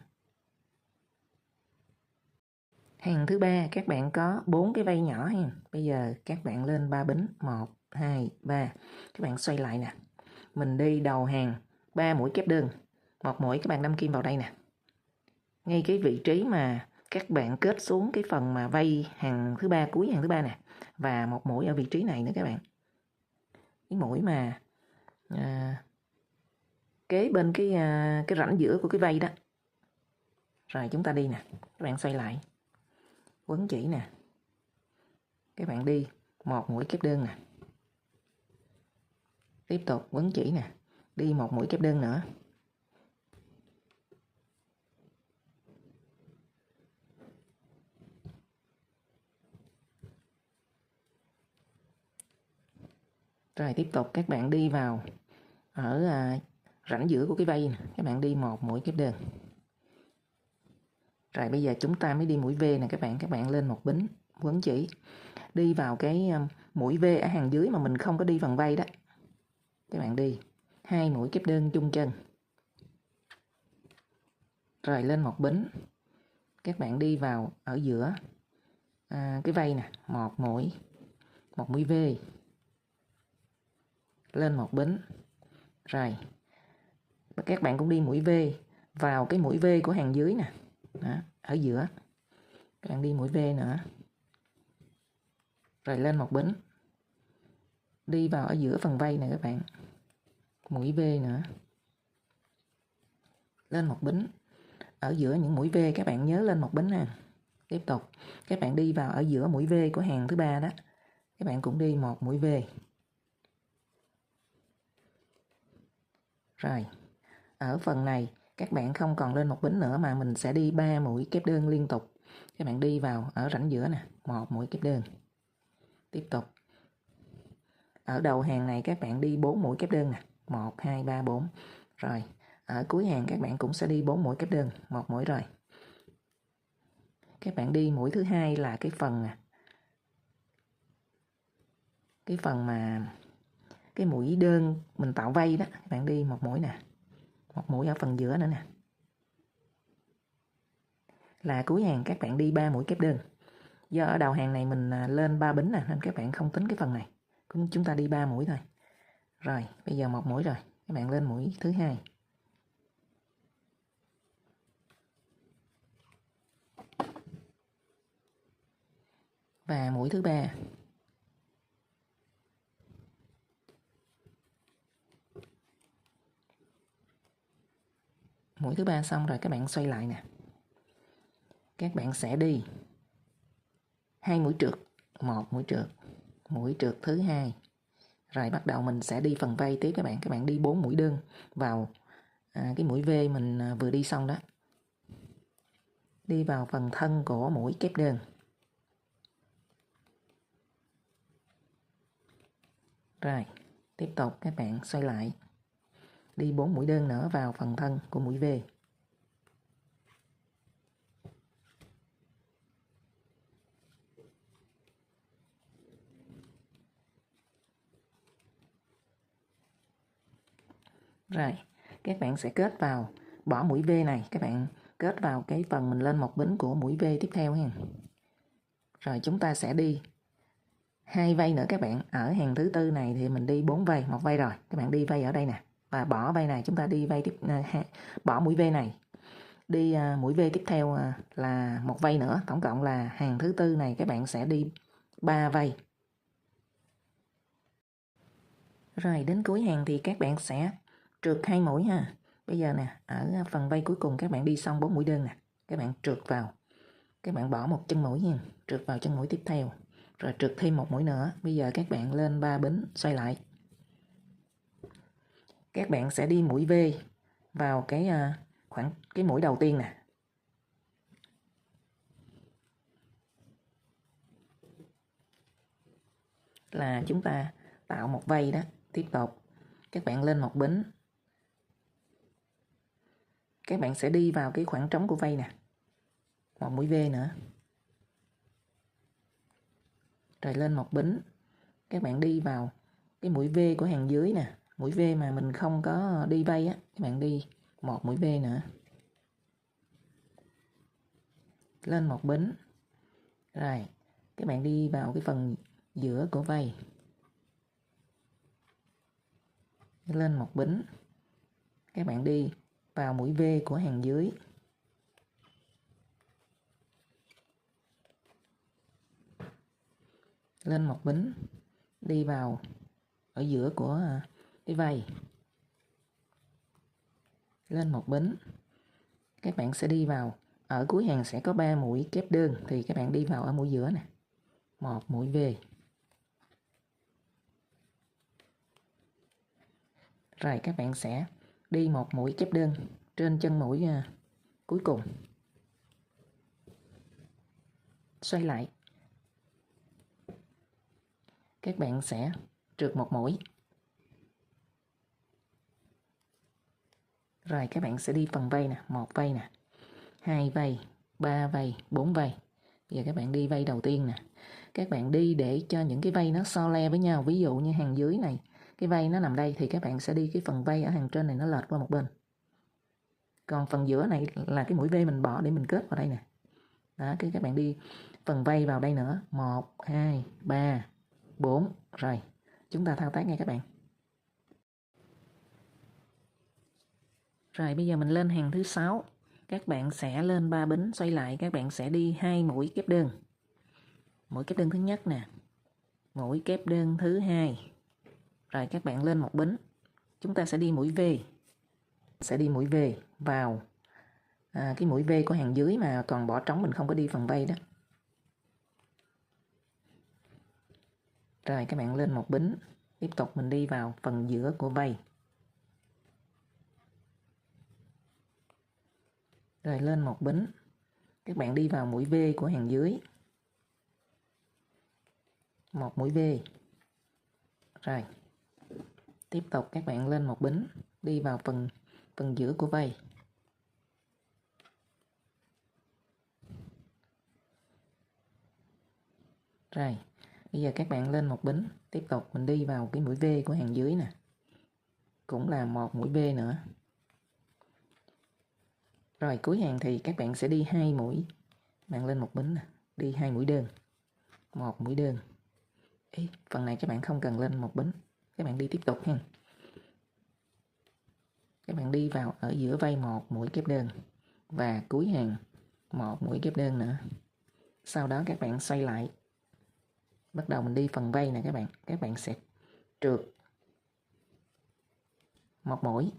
Hàng thứ 3 các bạn có 4 cái vây nhỏ ha. Bây giờ các bạn lên 3 bính, 1, 2, 3. Các bạn xoay lại nè. Mình đi đầu hàng 3 mũi kép đơn, một mũi các bạn đâm kim vào đây nè, ngay cái vị trí mà các bạn kết xuống cái phần mà vây hàng thứ ba, cuối hàng thứ ba nè, và một mũi ở vị trí này nữa các bạn, cái mũi mà kế bên cái rãnh giữa của cái vây đó. Rồi chúng ta đi nè, các bạn xoay lại, quấn chỉ nè, các bạn đi một mũi kép đơn nè, tiếp tục quấn chỉ nè, đi một mũi kép đơn nữa, rồi tiếp tục các bạn đi vào ở rãnh giữa của cái vây nè, các bạn đi một mũi kép đơn. Rồi bây giờ chúng ta mới đi mũi V nè các bạn lên một bính, quấn chỉ, đi vào cái mũi V ở hàng dưới mà mình không có đi phần vây đó, các bạn đi 2 mũi kép đơn chung chân, rồi lên một bính, các bạn đi vào ở giữa cái vây nè, một mũi V, lên một bính, rồi các bạn cũng đi mũi V vào cái mũi V của hàng dưới nè. Đó, ở giữa các bạn đi mũi V nữa, rồi lên một bính, đi vào ở giữa phần vây này các bạn, mũi V nữa, lên một bính, ở giữa những mũi V các bạn nhớ lên một bính nè. Tiếp tục các bạn đi vào ở giữa mũi V của hàng thứ ba đó, các bạn cũng đi một mũi V. Rồi ở phần này các bạn không còn lên một bính nữa mà mình sẽ đi 3 mũi kép đơn liên tục. Các bạn đi vào ở rãnh giữa nè, một mũi kép đơn. Tiếp tục ở đầu hàng này các bạn đi 4 mũi kép đơn nè, 1 2 3 4. Rồi ở cuối hàng các bạn cũng sẽ đi 4 mũi kép đơn, một mũi rồi. Các bạn đi mũi thứ hai là cái phần mà cái mũi đơn mình tạo vây đó, các bạn đi một mũi nè, một mũi ở phần giữa nữa nè. Là cuối hàng các bạn đi 3 mũi kép đơn. Do ở đầu hàng này mình lên 3 bính nè, nên các bạn không tính cái phần này. Chúng ta đi 3 mũi thôi. Rồi, bây giờ một mũi rồi, các bạn lên mũi thứ hai. Và mũi thứ ba. Mũi thứ ba xong rồi các bạn xoay lại nè. Các bạn sẽ đi 2 mũi trượt, một mũi trượt thứ hai. Rồi bắt đầu mình sẽ đi phần vây tiếp các bạn đi 4 mũi đơn vào cái mũi V mình vừa đi xong đó. Đi vào phần thân của mũi kép đơn. Rồi, tiếp tục các bạn xoay lại. Đi 4 mũi đơn nữa vào phần thân của mũi V. Rồi, các bạn sẽ kết vào, bỏ mũi V này, các bạn kết vào cái phần mình lên một bính của mũi V tiếp theo ha. Rồi chúng ta sẽ đi 2 vây nữa các bạn. Ở hàng thứ tư này thì mình đi 4 vây, một vây rồi. Các bạn đi vây ở đây nè. Và bỏ vây này, chúng ta đi vây tiếp bỏ mũi V này. Đi mũi V tiếp theo là một vây nữa, tổng cộng là hàng thứ tư này các bạn sẽ đi 3 vây. Rồi đến cuối hàng thì các bạn sẽ trượt 2 mũi ha. Bây giờ nè, ở phần vây cuối cùng các bạn đi xong 4 mũi đơn nè. Các bạn trượt vào. Các bạn bỏ một chân mũi nha, trượt vào chân mũi tiếp theo. Rồi trượt thêm một mũi nữa. Bây giờ các bạn lên 3 bính, xoay lại. Các bạn sẽ đi mũi V vào khoảng cái mũi đầu tiên nè. Là chúng ta tạo một vây đó. Tiếp tục các bạn lên một bính. Các bạn sẽ đi vào cái khoảng trống của vây nè. Một mũi V nữa. Rồi lên một bính. Các bạn đi vào cái mũi V của hàng dưới nè. Mũi V mà mình không có đi vây á, các bạn đi một mũi V nữa. Lên một bính. Rồi, các bạn đi vào cái phần giữa của vây. Lên một bính. các bạn đi vào mũi V của hàng dưới. Lên một bính, đi vào ở giữa của cái vây. Lên một bính, các bạn sẽ đi vào ở cuối hàng sẽ có 3 mũi kép đơn, thì các bạn đi vào ở mũi giữa nè, một mũi V. Rồi các bạn sẽ đi một mũi kép đơn trên chân mũi cuối cùng, xoay lại, các bạn sẽ trượt một mũi. Rồi các bạn sẽ đi phần vây nè, một vây nè, hai vây, ba vây, bốn vây. Giờ các bạn đi vây đầu tiên nè, các bạn đi để cho những cái vây nó so le với nhau. Ví dụ như hàng dưới này, cái vây nó nằm đây thì các bạn sẽ đi cái phần vây ở hàng trên này nó lệch qua một bên. Còn phần giữa này là cái mũi V mình bỏ để mình kết vào đây nè. Đó, cái các bạn đi phần vây vào đây nữa, 1, 2, 3, 4. Rồi, chúng ta thao tác nha các bạn. Rồi bây giờ mình lên hàng thứ 6. Các bạn sẽ lên 3 bính xoay lại, các bạn sẽ đi 2 mũi kép đơn. Mũi kép đơn thứ nhất nè, mũi kép đơn thứ hai. Rồi các bạn lên một bính, chúng ta sẽ đi mũi V. Sẽ đi mũi V vào cái mũi V của hàng dưới mà còn bỏ trống, mình không có đi phần vây đó. Rồi các bạn lên một bính, tiếp tục mình đi vào phần giữa của vây. Rồi lên một bính, các bạn đi vào mũi V của hàng dưới. Một mũi V. Rồi. Tiếp tục các bạn lên một bính, đi vào phần giữa của vây. Rồi, bây giờ các bạn lên một bính, tiếp tục mình đi vào cái mũi V của hàng dưới nè. Cũng là một mũi V nữa. Rồi cuối hàng thì các bạn sẽ đi 2 mũi. Bạn lên một bính nè, đi 2 mũi đơn. Một mũi đơn. Phần này các bạn không cần lên một bính, các bạn đi tiếp tục ha. Các bạn đi vào ở giữa vây một mũi kép đơn và cuối hàng một mũi kép đơn nữa. Sau đó các bạn xoay lại. Bắt đầu mình đi phần vây nè các bạn sẽ trượt một mũi.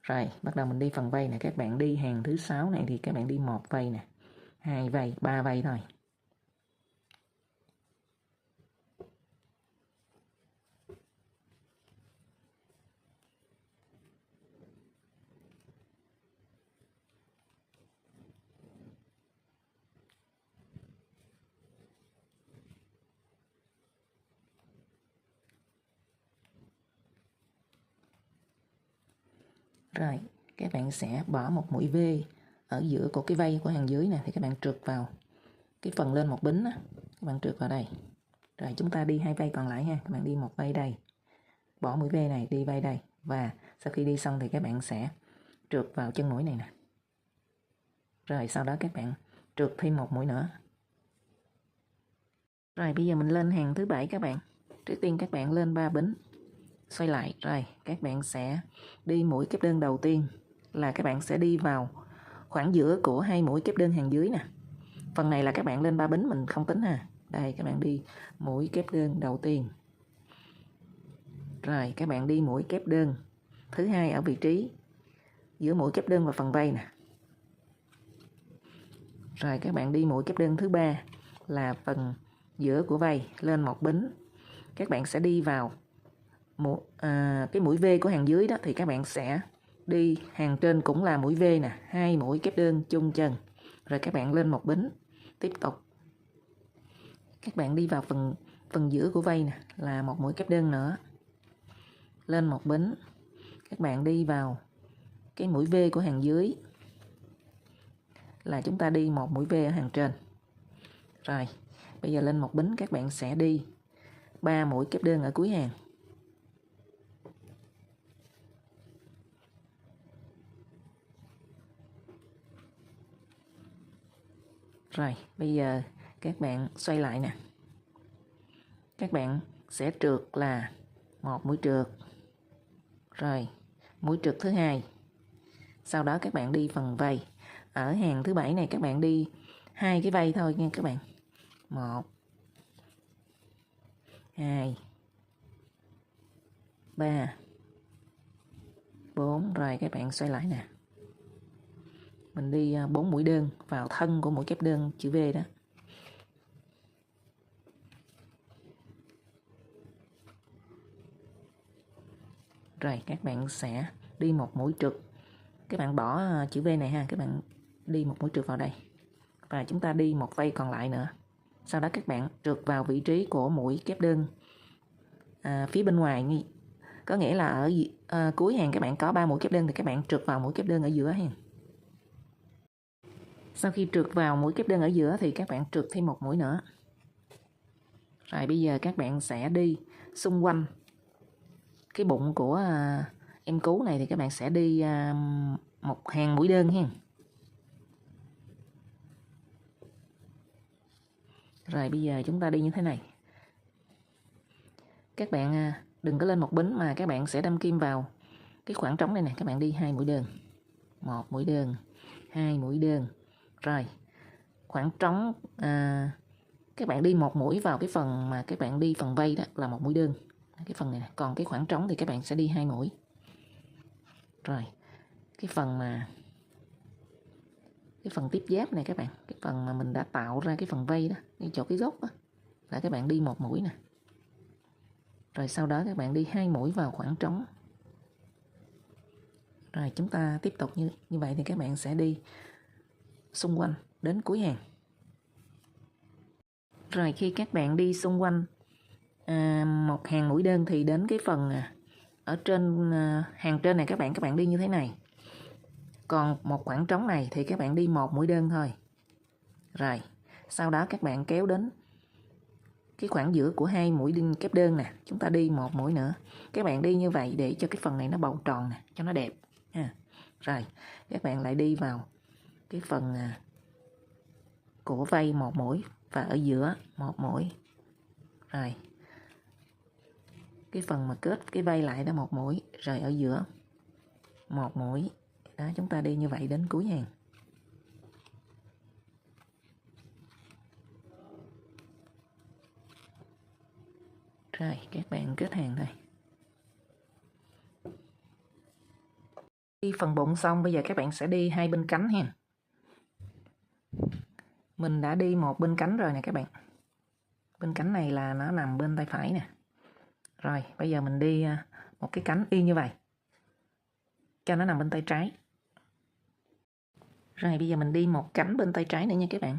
Rồi, bắt đầu mình đi phần vây nè, các bạn đi hàng thứ 6 này thì các bạn đi một vây nè, hai vây, ba vây thôi. Rồi, các bạn sẽ bỏ một mũi V ở giữa của cái vây của hàng dưới nè, thì các bạn trượt vào cái phần lên một bính đó. Các bạn trượt vào đây. Rồi chúng ta đi 2 vây còn lại ha. Các bạn đi một vây đây, bỏ mũi V này đi vây đây, và sau khi đi xong thì các bạn sẽ trượt vào chân mũi này nè. Rồi sau đó các bạn trượt thêm một mũi nữa. Rồi bây giờ mình lên hàng thứ 7 các bạn. Trước tiên các bạn lên 3 bính, xoay lại. Rồi các bạn sẽ đi mũi kép đơn đầu tiên là các bạn sẽ đi vào khoảng giữa của 2 mũi kép đơn hàng dưới nè. Phần này là các bạn lên 3 bính mình không tính ha. Đây các bạn đi mũi kép đơn đầu tiên. Rồi các bạn đi mũi kép đơn thứ hai ở vị trí giữa mũi kép đơn và phần vây nè. Rồi các bạn đi mũi kép đơn thứ ba là phần giữa của vây, lên một bính. Các bạn sẽ đi vào cái mũi V của hàng dưới đó, thì các bạn sẽ đi hàng trên cũng là mũi V nè, 2 mũi kép đơn chung chân. Rồi các bạn lên một bính, tiếp tục các bạn đi vào phần giữa của vây nè, là một mũi kép đơn nữa. Lên một bính, các bạn đi vào cái mũi V của hàng dưới, là chúng ta đi một mũi V ở hàng trên. Rồi bây giờ lên một bính, các bạn sẽ đi 3 mũi kép đơn ở cuối hàng. Rồi bây giờ các bạn xoay lại nè, các bạn sẽ trượt là một mũi trượt. Rồi mũi trượt thứ hai, Sau đó các bạn đi phần vây. Ở hàng thứ 7 này các bạn đi 2 cái vây thôi nha các bạn. 1 2 3 4. Rồi các bạn xoay lại nè. Mình đi 4 mũi đơn vào thân của mũi kép đơn chữ V đó. Rồi các bạn sẽ đi một mũi trượt. Các bạn bỏ chữ V này ha, các bạn đi một mũi trượt vào đây. Và chúng ta đi một vây còn lại nữa. Sau đó các bạn trượt vào vị trí của mũi kép đơn phía bên ngoài. Có nghĩa là ở cuối hàng các bạn có 3 mũi kép đơn thì các bạn trượt vào mũi kép đơn ở giữa ha. Sau khi trượt vào mũi kép đơn ở giữa thì các bạn trượt thêm một mũi nữa. Rồi bây giờ các bạn sẽ đi xung quanh cái bụng của em cú này thì các bạn sẽ đi một hàng mũi đơn ha. Rồi bây giờ chúng ta đi như thế này. Các bạn đừng có lên một bính mà các bạn sẽ đâm kim vào cái khoảng trống này nè. Các bạn đi 2 mũi đơn. 1 mũi đơn, 2 mũi đơn. Rồi khoảng trống các bạn đi một mũi vào cái phần mà các bạn đi phần vây đó là một mũi đơn. Cái phần này nè. Còn cái khoảng trống thì các bạn sẽ đi 2 mũi. Rồi cái phần tiếp giáp này các bạn, cái phần mà mình đã tạo ra cái phần vây đó, cái chỗ cái gốc đó, là các bạn đi một mũi nè. Rồi sau đó các bạn đi 2 mũi vào khoảng trống. Rồi chúng ta tiếp tục như vậy thì các bạn sẽ đi xung quanh đến cuối hàng. Rồi khi các bạn đi xung quanh một hàng mũi đơn thì đến cái phần ở trên hàng trên này các bạn đi như thế này. Còn một khoảng trống này thì các bạn đi một mũi đơn thôi. Rồi sau đó các bạn kéo đến cái khoảng giữa của 2 mũi đinh kép đơn nè, chúng ta đi một mũi nữa. Các bạn đi như vậy để cho cái phần này nó bầu tròn nè, cho nó đẹp ha. Rồi các bạn lại đi vào cái phần của vây một mũi và ở giữa một mũi. Rồi cái phần mà kết cái vây lại đó một mũi, rồi ở giữa một mũi. Đó, chúng ta đi như vậy đến cuối hàng. Rồi các bạn kết hàng thôi. Đi phần bụng xong, bây giờ các bạn sẽ đi 2 bên cánh ha. Mình đã đi một bên cánh rồi nè các bạn. Bên cánh này là nó nằm bên tay phải nè. Rồi bây giờ mình đi một cái cánh y như vậy cho nó nằm bên tay trái. Rồi bây giờ mình đi một cánh bên tay trái nữa nha các bạn.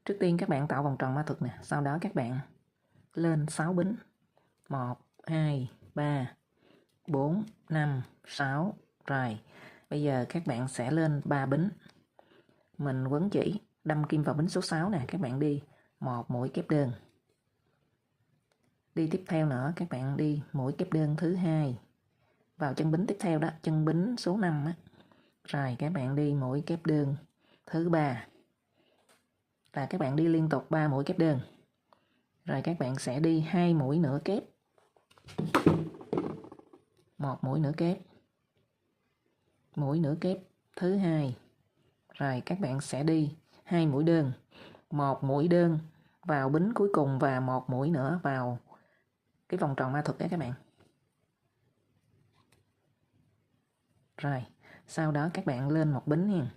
Trước tiên các bạn tạo vòng tròn ma thuật nè. Sau đó các bạn lên 6 bính. 1, 2, 3, 4, 5, 6. Rồi bây giờ các bạn sẽ lên 3 bính. Mình quấn chỉ đâm kim vào bính số 6 nè. Các bạn đi một mũi kép đơn. Đi tiếp theo nữa các bạn đi mũi kép đơn thứ 2 vào chân bính tiếp theo đó, chân bính số 5 á. Rồi các bạn đi mũi kép đơn thứ 3. Và các bạn đi liên tục 3 mũi kép đơn. Rồi các bạn sẽ đi 2 mũi nửa kép. 1 mũi nửa kép. Mũi nửa kép thứ 2. Rồi các bạn sẽ đi 2 mũi đơn. 1 mũi đơn vào bính cuối cùng và 1 mũi nữa vào cái vòng tròn ma thuật đó các bạn. Rồi, sau đó các bạn lên một bính nha.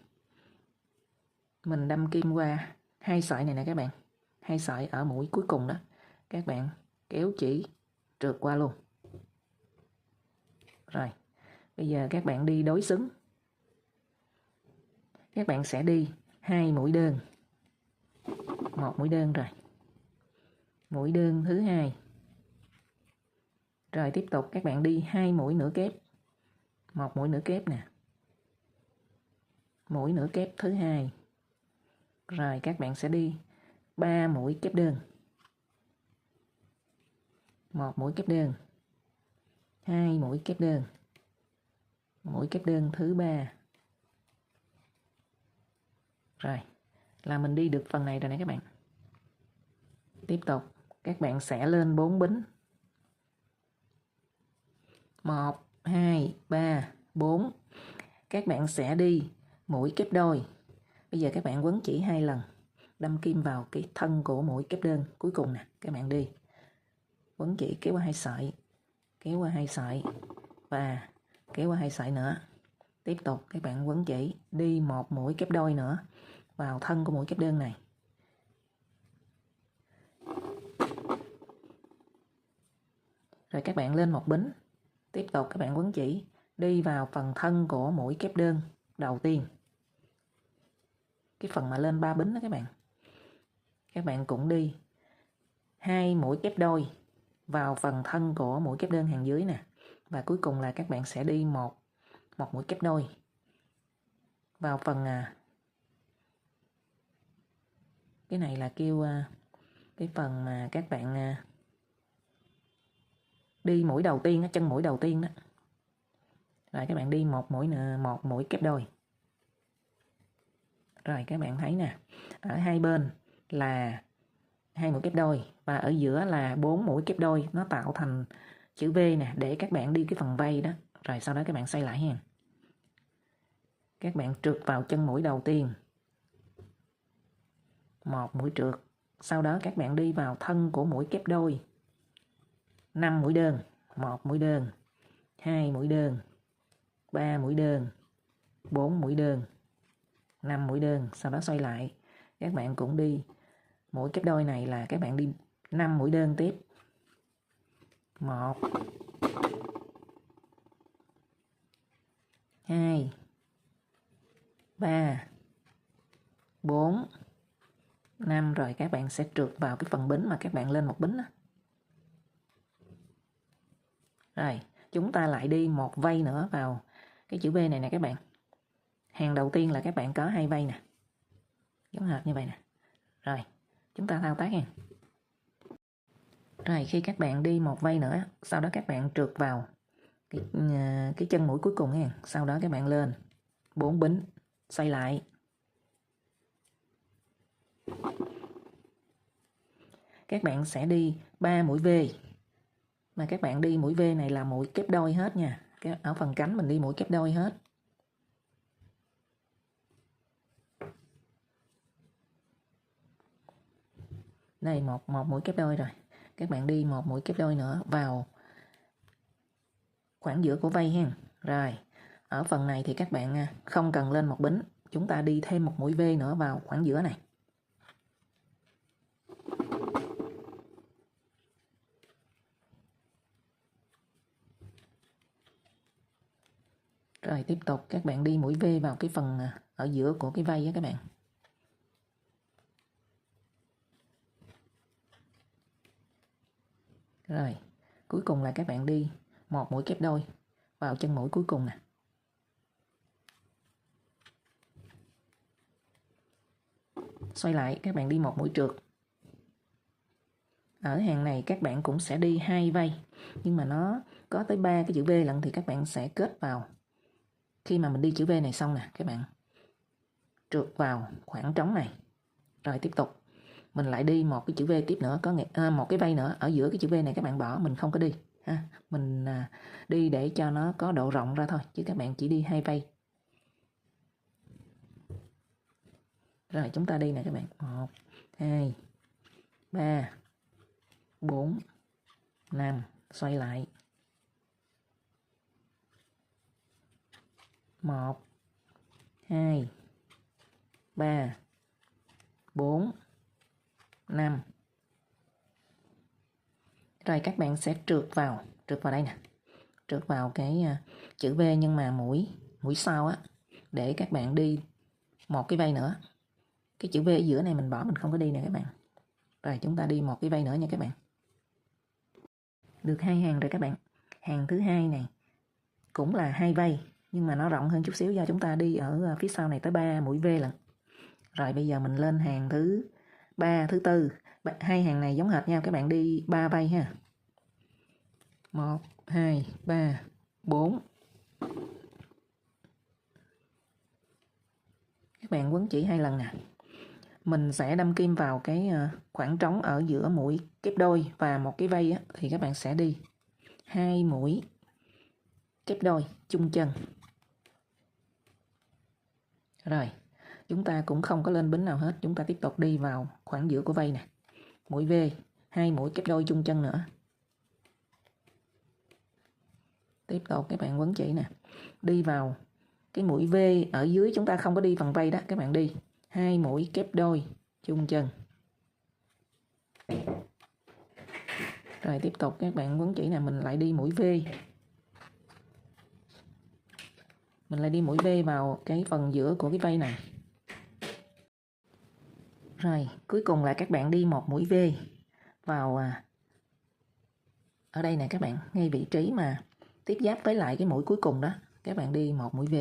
Mình đâm kim qua 2 sợi này nè các bạn. 2 sợi ở mũi cuối cùng đó. Các bạn kéo chỉ trượt qua luôn. Rồi, bây giờ các bạn đi đối xứng. Các bạn sẽ đi 2 mũi đơn. 1 mũi đơn rồi. Mũi đơn thứ 2. Rồi tiếp tục các bạn đi 2 mũi nửa kép. 1 mũi nửa kép nè. Mũi nửa kép thứ 2. Rồi các bạn sẽ đi 3 mũi kép đơn. 1 mũi kép đơn. 2 mũi kép đơn. Mũi kép đơn thứ 3. Rồi, là mình đi được phần này rồi nè các bạn. Tiếp tục, các bạn sẽ lên 4 bính. 1, 2, 3, 4. các bạn sẽ đi mũi kép đôi. Bây giờ các bạn quấn chỉ 2 lần, đâm kim vào cái thân của mũi kép đơn cuối cùng nè. Các bạn đi quấn chỉ kéo qua 2 sợi, kéo qua 2 sợi và kéo qua 2 sợi nữa. Tiếp tục các bạn quấn chỉ đi một mũi kép đôi nữa vào thân của mũi kép đơn này. Rồi các bạn lên một bính. Tiếp tục các bạn quấn chỉ đi vào phần thân của mũi kép đơn đầu tiên. Cái phần mà lên 3 bính đó các bạn. Các bạn cũng đi 2 mũi kép đôi vào phần thân của mũi kép đơn hàng dưới nè. Và cuối cùng là các bạn sẽ đi một mũi kép đôi vào phần cái này là kêu cái phần mà các bạn đi mũi đầu tiên, chân mũi đầu tiên đó. Rồi các bạn đi một mũi kép đôi. Rồi các bạn thấy nè, ở hai bên là 2 mũi kép đôi và ở giữa là 4 mũi kép đôi, nó tạo thành chữ V nè để các bạn đi cái phần vây đó. Rồi sau đó các bạn xoay lại ha. Các bạn trượt vào chân mũi đầu tiên, một mũi trượt. Sau đó các bạn đi vào thân của mũi kép đôi, 5 mũi đơn, 1 mũi đơn, 2 mũi đơn, 3 mũi đơn, 4 mũi đơn, 5 mũi đơn. Sau đó xoay lại, các bạn cũng đi mũi kép đôi này là các bạn đi 5 mũi đơn tiếp. 1 2 3 4 5. Rồi các bạn sẽ trượt vào cái phần bính mà các bạn lên một bính đó. Rồi chúng ta lại đi một vây nữa vào cái chữ V này nè các bạn. Hàng đầu tiên là các bạn có 2 vây nè, giống hệt như vậy nè. Rồi chúng ta thao tác nha. Rồi khi các bạn đi một vây nữa, sau đó các bạn trượt vào cái chân mũi cuối cùng nha. Sau đó các bạn lên 4 bính, xoay lại. Các bạn sẽ đi 3 mũi V. Mà các bạn đi mũi V này là mũi kép đôi hết nha. Ở phần cánh mình đi mũi kép đôi hết. Đây một mũi kép đôi rồi. Các bạn đi một mũi kép đôi nữa vào khoảng giữa của vây ha. Rồi, ở phần này thì các bạn không cần lên một bính, chúng ta đi thêm một mũi V nữa vào khoảng giữa này. Rồi tiếp tục các bạn đi mũi V vào cái phần ở giữa của cái vây á các bạn. Rồi, cuối cùng là các bạn đi một mũi kép đôi vào chân mũi cuối cùng nè. Xoay lại, các bạn đi một mũi trượt. Ở hàng này các bạn cũng sẽ đi 2 vây, nhưng mà nó có tới 3 cái chữ V lận thì các bạn sẽ kết vào. Khi mà mình đi chữ V này xong nè, các bạn trượt vào khoảng trống này. Rồi tiếp tục mình lại đi một cái chữ V tiếp nữa, có một cái vây nữa ở giữa cái chữ V này các bạn bỏ, mình không có đi ha. Mình đi để cho nó có độ rộng ra thôi, chứ các bạn chỉ đi 2 vây. Rồi chúng ta đi nè các bạn. 1 2 3 4 5. Xoay lại. 1 2 3 4 5. Rồi các bạn sẽ trượt vào đây nè. Trượt vào cái chữ V nhưng mà mũi sau á, để các bạn đi một cái vây nữa. Cái chữ V ở giữa này mình bỏ, mình không có đi nè các bạn. Rồi chúng ta đi một cái vây nữa nha các bạn. Được 2 hàng rồi các bạn. Hàng thứ hai này cũng là 2 vây, nhưng mà nó rộng hơn chút xíu do chúng ta đi ở phía sau này tới 3 mũi V lận. Rồi bây giờ mình lên hàng thứ 3, thứ 4. 2 hàng này giống hệt nhau, các bạn đi 3 vây ha. 1 2 3 4. Các bạn quấn chỉ 2 lần nè. Mình sẽ đâm kim vào cái khoảng trống ở giữa mũi kép đôi và một cái vây á, thì các bạn sẽ đi 2 mũi kép đôi chung chân. Rồi, chúng ta cũng không có lên bính nào hết, chúng ta tiếp tục đi vào khoảng giữa của vây nè. Mũi V, 2 mũi kép đôi chung chân nữa. Tiếp tục các bạn quấn chỉ nè. Đi vào cái mũi V ở dưới, chúng ta không có đi phần vây đó, các bạn đi 2 mũi kép đôi chung chân. Rồi tiếp tục các bạn quấn chỉ nè, mình lại đi mũi V. Mình lại đi mũi V vào cái phần giữa của cái vây này. Rồi, cuối cùng là các bạn đi một mũi V vào ở đây nè các bạn, ngay vị trí mà tiếp giáp với lại cái mũi cuối cùng đó, các bạn đi một mũi V.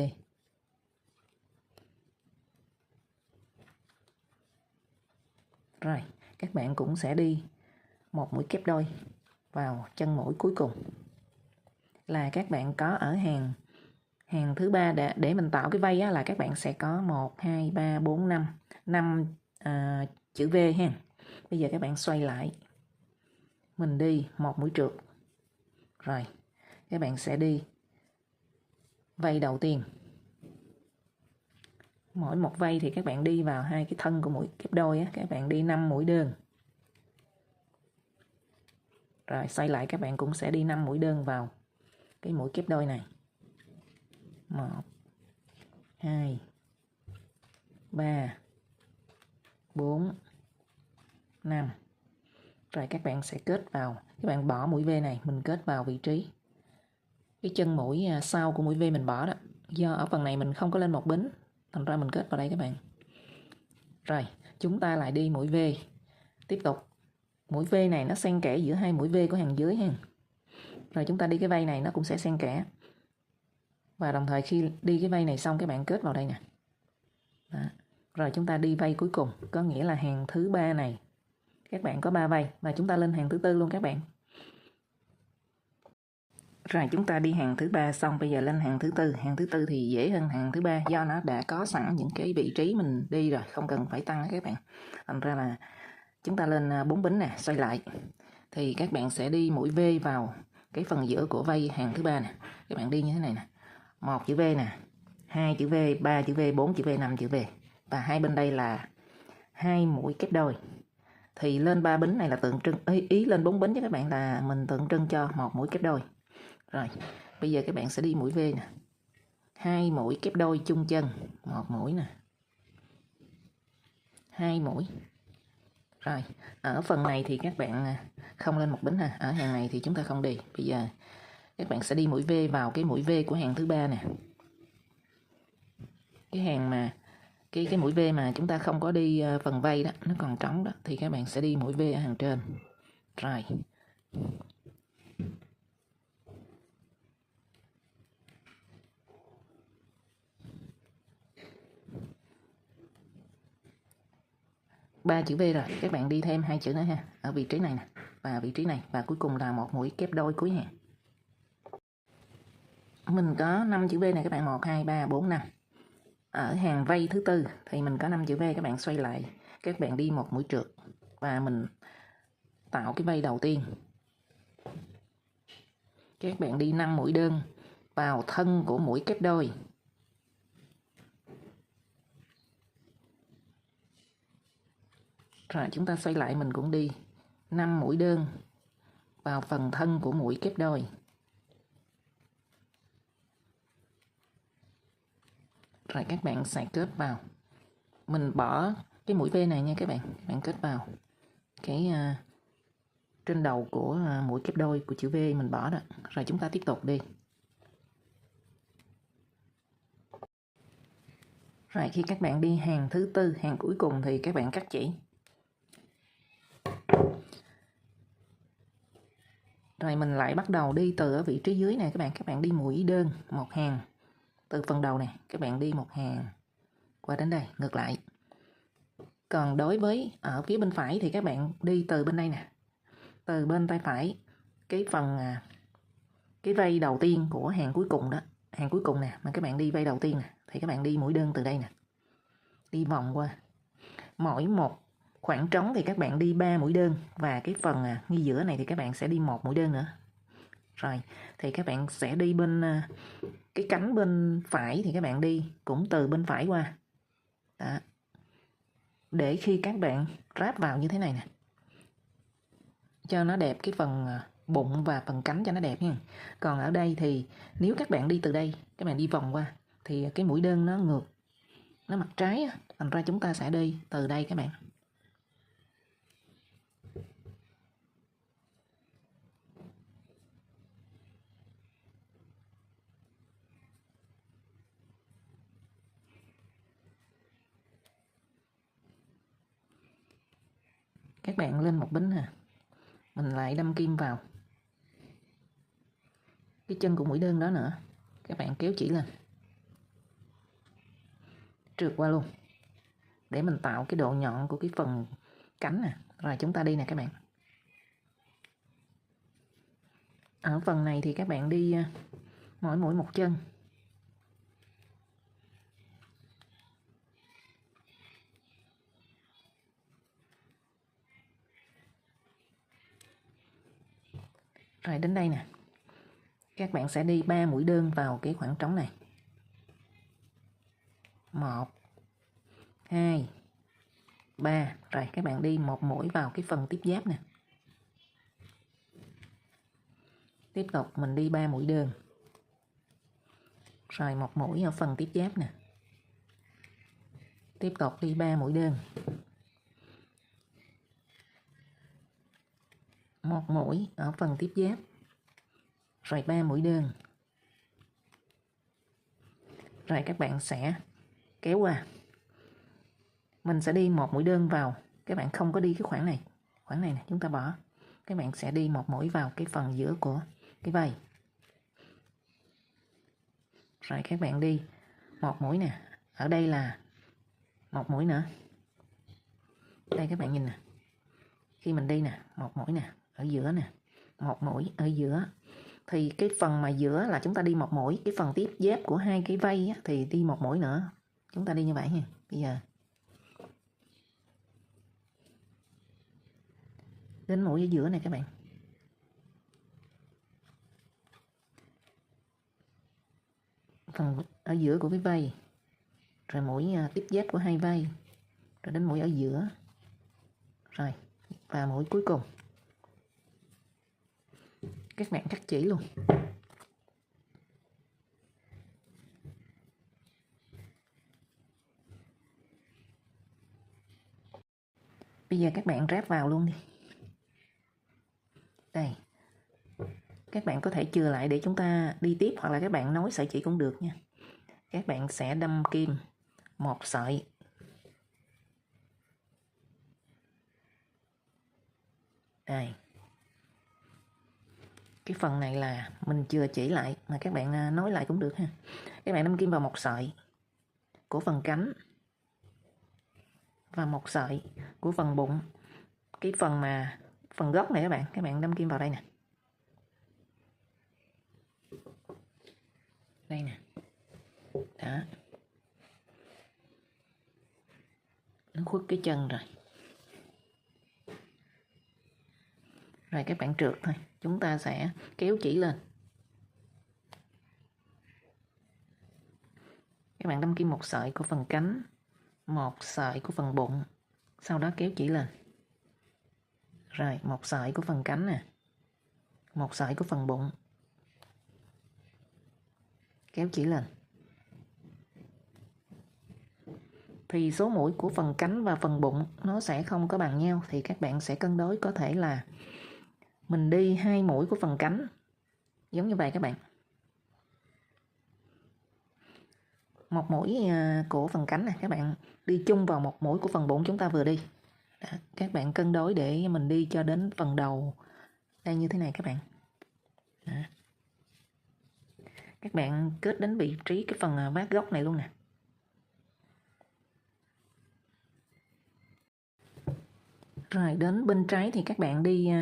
Rồi, các bạn cũng sẽ đi một mũi kép đôi vào chân mũi cuối cùng. Là các bạn có ở hàng thứ ba để mình tạo cái vây á, là các bạn sẽ có 1 2 3 4 5 chữ V ha. Bây giờ các bạn xoay lại. Mình đi một mũi trượt. Rồi, các bạn sẽ đi vây đầu tiên. Mỗi một vây thì các bạn đi vào hai cái thân của mũi kép đôi á, các bạn đi 5 mũi đơn. Rồi xoay lại các bạn cũng sẽ đi 5 mũi đơn vào cái mũi kép đôi này. 1 2 3 4 5. Rồi các bạn sẽ kết vào, các bạn bỏ mũi V này, mình kết vào vị trí cái chân mũi sau của mũi V mình bỏ đó. Do ở phần này mình không có lên một bính, thành ra mình kết vào đây các bạn. Rồi, chúng ta lại đi mũi V. Tiếp tục, mũi V này nó xen kẽ giữa hai mũi V của hàng dưới ha. Rồi chúng ta đi cái vây này nó cũng sẽ xen kẽ. Và đồng thời khi đi cái vây này xong các bạn kết vào đây nè. Đó. Rồi chúng ta đi vây cuối cùng, có nghĩa là hàng thứ ba này. Các bạn có 3 vây và chúng ta lên hàng thứ tư luôn các bạn. Rồi chúng ta đi hàng thứ ba xong, bây giờ lên hàng thứ tư. Hàng thứ tư thì dễ hơn hàng thứ ba do nó đã có sẵn những cái vị trí mình đi rồi, không cần phải tăng các bạn. Thành ra là chúng ta lên 4 bính nè, xoay lại. Thì các bạn sẽ đi mũi V vào cái phần giữa của vây hàng thứ ba nè. Các bạn đi như thế này nè. 1 chữ V nè, 2 chữ V, 3 chữ V, 4 chữ V, 5 chữ V. Và hai bên đây là 2 mũi kép đôi. Thì lên 3 bính này là tượng trưng, ý lên 4 bính cho các bạn là mình tượng trưng cho một mũi kép đôi. Rồi, bây giờ các bạn sẽ đi mũi V nè. 2 mũi kép đôi chung chân, 1 mũi nè. 2 mũi. Rồi, ở phần này thì các bạn không lên một bính ha. Ở hàng này thì chúng ta không đi. Bây giờ các bạn sẽ đi mũi V vào cái mũi V của hàng thứ ba nè. Cái hàng mà cái mũi V mà chúng ta không có đi phần vây đó, nó còn trống đó, thì các bạn sẽ đi mũi V ở hàng trên. Rồi. Ba chữ V rồi, các bạn đi thêm 2 chữ nữa ha, ở vị trí này nè và vị trí này, và cuối cùng là một mũi kép đôi cuối hàng. Mình có 5 chữ V này các bạn, 1 2 3 4 5. Ở hàng vây thứ tư thì mình có 5 chữ V, các bạn xoay lại, các bạn đi một mũi trượt và mình tạo cái vây đầu tiên. Các bạn đi 5 mũi đơn vào thân của mũi kép đôi. Rồi chúng ta xoay lại, mình cũng đi 5 mũi đơn vào phần thân của mũi kép đôi. Rồi các bạn sẽ kết vào. Mình bỏ cái mũi V này nha các bạn kết vào cái trên đầu của mũi kép đôi của chữ V mình bỏ đó. Rồi chúng ta tiếp tục đi. Rồi khi các bạn đi hàng thứ tư, hàng cuối cùng thì các bạn cắt chỉ. Rồi mình lại bắt đầu đi từ ở vị trí dưới này các bạn đi mũi đơn một hàng từ phần đầu này, các bạn đi một hàng qua đến đây, ngược lại. Còn đối với ở phía bên phải thì các bạn đi từ bên đây nè, từ bên tay phải, cái phần cái vây đầu tiên của hàng cuối cùng đó, hàng cuối cùng nè, mà các bạn đi vây đầu tiên nè, thì các bạn đi mũi đơn từ đây nè, đi vòng qua. Mỗi một khoảng trống thì các bạn đi 3 mũi đơn, và cái phần ngay giữa này thì các bạn sẽ đi một mũi đơn nữa. Rồi thì các bạn sẽ đi bên cái cánh bên phải thì các bạn đi cũng từ bên phải qua, Đó. Để khi các bạn ráp vào như thế này nè, cho nó đẹp cái phần bụng và phần cánh cho nó đẹp nha. Còn ở đây thì nếu các bạn đi từ đây, các bạn đi vòng qua thì cái mũi đơn nó ngược, nó mặt trái, thành ra chúng ta sẽ đi từ đây các bạn. Các bạn lên một bính nè, mình lại đâm kim vào cái chân của mũi đơn đó nữa, các bạn kéo chỉ lên, trượt qua luôn để mình tạo cái độ nhọn của cái phần cánh nè. Rồi chúng ta đi nè các bạn. Ở phần này thì các bạn đi mỗi mũi một chân. Rồi đến đây nè, các bạn sẽ đi 3 mũi đơn vào cái khoảng trống này. 1 2 3. Rồi các bạn đi một mũi vào cái phần tiếp giáp nè. Tiếp tục mình đi 3 mũi đơn. Rồi một mũi ở phần tiếp giáp nè. Tiếp tục đi 3 mũi đơn. Một mũi ở phần tiếp giáp. Rồi 3 mũi đơn. Rồi các bạn sẽ kéo qua. Mình sẽ đi một mũi đơn vào, các bạn không có đi cái khoảng này. Khoảng này nè, chúng ta bỏ. Các bạn sẽ đi một mũi vào cái phần giữa của cái vai. Rồi các bạn đi một mũi nè. Ở đây là một mũi nữa. Đây các bạn nhìn nè. Khi mình đi nè, một mũi nè, ở giữa nè, một mũi ở giữa. Thì cái phần mà giữa là chúng ta đi một mũi, cái phần tiếp giáp của hai cái vây á, thì đi một mũi nữa. Chúng ta đi như vậy nha. Bây giờ đến mũi ở giữa này các bạn. Phần ở giữa của cái vây. Rồi mũi tiếp giáp của hai vây. Rồi đến mũi ở giữa. Rồi, và mũi cuối cùng. Các bạn cắt chỉ luôn. Bây giờ các bạn ráp vào luôn đi. Đây. Các bạn có thể chừa lại để chúng ta đi tiếp, hoặc là các bạn nối sợi chỉ cũng được nha. Các bạn sẽ đâm kim một sợi. Đây. Cái phần này là mình chừa chỉ lại, mà các bạn nối lại cũng được ha. Các bạn đâm kim vào một sợi của phần cánh và một sợi của phần bụng. Cái phần gốc này các bạn đâm kim vào đây nè. Đây nè. Đó. Nó khuất cái chân rồi. Rồi các bạn trượt thôi. Chúng ta sẽ kéo chỉ lên. Các bạn đâm kim một sợi của phần cánh, một sợi của phần bụng. Sau đó kéo chỉ lên. Rồi một sợi của phần cánh nè. Một sợi của phần bụng. Kéo chỉ lên. Thì số mũi của phần cánh và phần bụng nó sẽ không có bằng nhau, thì các bạn sẽ cân đối, có thể là mình đi 2 mũi của phần cánh giống như vậy các bạn. Một mũi của phần cánh này các bạn đi chung vào một mũi của phần bụng chúng ta vừa đi. Đó, các bạn cân đối để mình đi cho đến phần đầu đây như thế này các bạn. Đó. Các bạn kết đến vị trí cái phần vát gốc này luôn nè. Rồi đến bên trái thì các bạn đi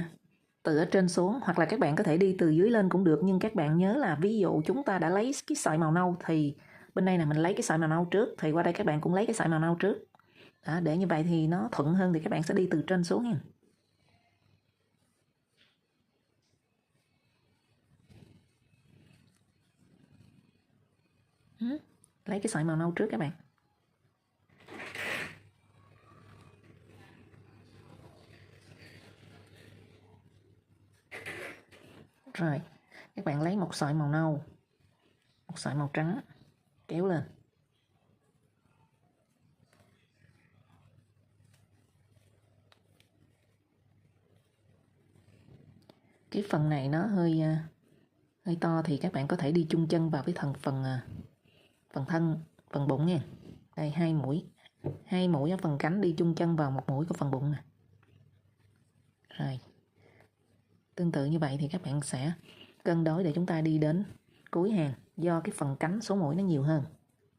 từ ở trên xuống, hoặc là các bạn có thể đi từ dưới lên cũng được, nhưng các bạn nhớ là ví dụ chúng ta đã lấy cái sợi màu nâu thì bên đây là mình lấy cái sợi màu nâu trước, thì qua đây các bạn cũng lấy cái sợi màu nâu trước. Đó, để như vậy thì nó thuận hơn, thì các bạn sẽ đi từ trên xuống nha. Lấy cái sợi màu nâu trước các bạn. Rồi, các bạn lấy một sợi màu nâu, một sợi màu trắng, kéo lên. Cái phần này nó hơi to thì các bạn có thể đi chung chân vào cái phần thân, phần bụng nha. Đây 2 mũi ở phần cánh, đi chung chân vào 1 mũi của phần bụng nè. Rồi, tương tự như vậy thì các bạn sẽ cân đối để chúng ta đi đến cuối hàng. Do cái phần cánh số mũi nó nhiều hơn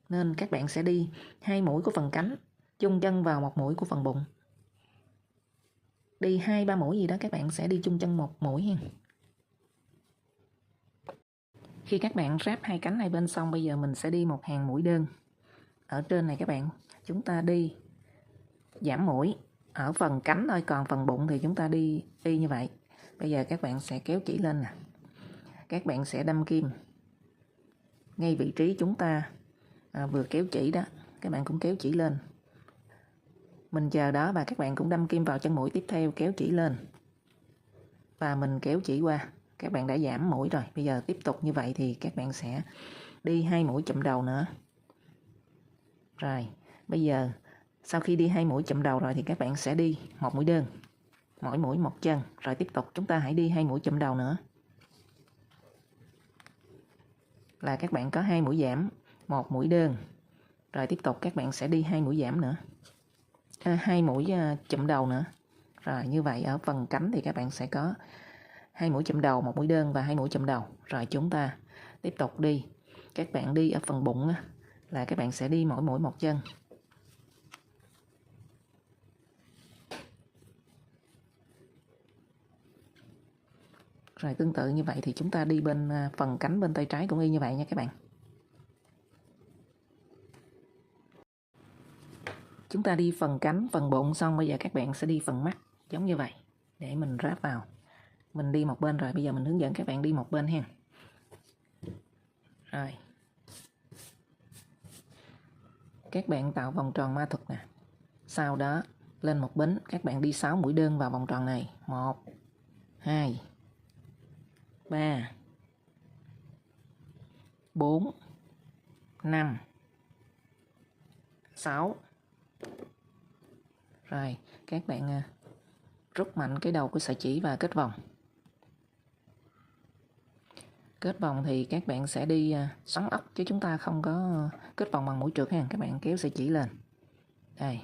nên các bạn sẽ đi 2 mũi của phần cánh, chung chân vào 1 mũi của phần bụng. Đi 2-3 mũi gì đó các bạn sẽ đi chung chân 1 mũi ha. Khi các bạn ráp 2 cánh hai bên xong, bây giờ mình sẽ đi một hàng mũi đơn. Ở trên này các bạn, chúng ta đi giảm mũi ở phần cánh thôi, còn phần bụng thì chúng ta đi y như vậy. Bây giờ các bạn sẽ kéo chỉ lên nè. Các bạn sẽ đâm kim ngay vị trí chúng ta vừa kéo chỉ đó, các bạn cũng kéo chỉ lên. Mình chờ đó và các bạn cũng đâm kim vào chân mũi tiếp theo, kéo chỉ lên. Và mình kéo chỉ qua. Các bạn đã giảm mũi rồi. Bây giờ tiếp tục như vậy thì các bạn sẽ đi 2 mũi chụm đầu nữa. Rồi, bây giờ sau khi đi 2 mũi chụm đầu rồi thì các bạn sẽ đi 1 mũi đơn. Mỗi mũi 1 chân. Rồi tiếp tục chúng ta hãy đi 2 mũi chụm đầu nữa. Là các bạn có 2 mũi giảm, 1 mũi đơn. Rồi tiếp tục các bạn sẽ đi 2 mũi giảm nữa. 2 mũi chụm đầu nữa. Rồi như vậy ở phần cánh thì các bạn sẽ có 2 mũi chụm đầu, 1 mũi đơn và 2 mũi chụm đầu. Rồi chúng ta tiếp tục đi. Các bạn đi ở phần bụng là các bạn sẽ đi mỗi mũi 1 chân. Rồi tương tự như vậy thì chúng ta đi bên phần cánh bên tay trái cũng y như vậy nha các bạn. Chúng ta đi phần cánh, phần bụng xong, bây giờ các bạn sẽ đi phần mắt giống như vậy. Để mình ráp vào. Mình đi một bên rồi, bây giờ mình hướng dẫn các bạn đi một bên ha. Rồi. Các bạn tạo vòng tròn ma thuật nè. Sau đó lên một bính, các bạn đi 6 mũi đơn vào vòng tròn này. 1 2 3 4 5 6. Rồi, các bạn rút mạnh cái đầu của sợi chỉ và kết vòng. Kết vòng thì các bạn sẽ đi xoắn ốc chứ chúng ta không có kết vòng bằng mũi trượt ha. Các bạn kéo sợi chỉ lên. Đây.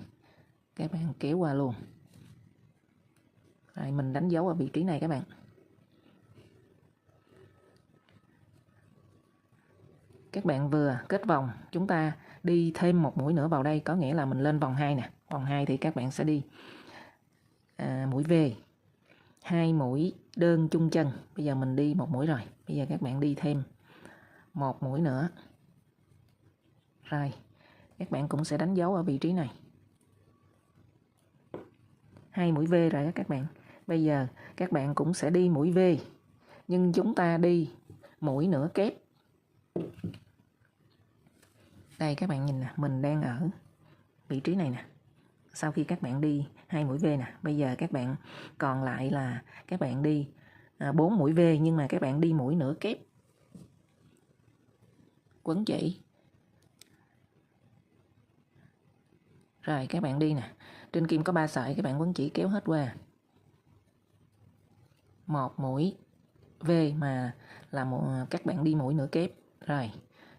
Các bạn kéo qua luôn. Rồi mình đánh dấu ở vị trí này các bạn. Các bạn vừa kết vòng, chúng ta đi thêm 1 mũi nữa vào đây, có nghĩa là mình lên vòng 2 nè. Vòng 2 thì các bạn sẽ đi mũi V, 2 mũi đơn chung chân. Bây giờ mình đi 1 mũi rồi. Bây giờ các bạn đi thêm 1 mũi nữa. Rồi, các bạn cũng sẽ đánh dấu ở vị trí này. 2 mũi V rồi đó các bạn. Bây giờ các bạn cũng sẽ đi mũi V, nhưng chúng ta đi mũi nửa kép. Đây các bạn nhìn nè, mình đang ở vị trí này nè. Sau khi các bạn đi 2 mũi V nè, bây giờ các bạn còn lại là các bạn đi 4 mũi V, nhưng mà các bạn đi mũi nửa kép. Quấn chỉ. Rồi các bạn đi nè. Trên kim có 3 sợi, các bạn quấn chỉ kéo hết qua. 1 mũi V mà là các bạn đi mũi nửa kép. Rồi,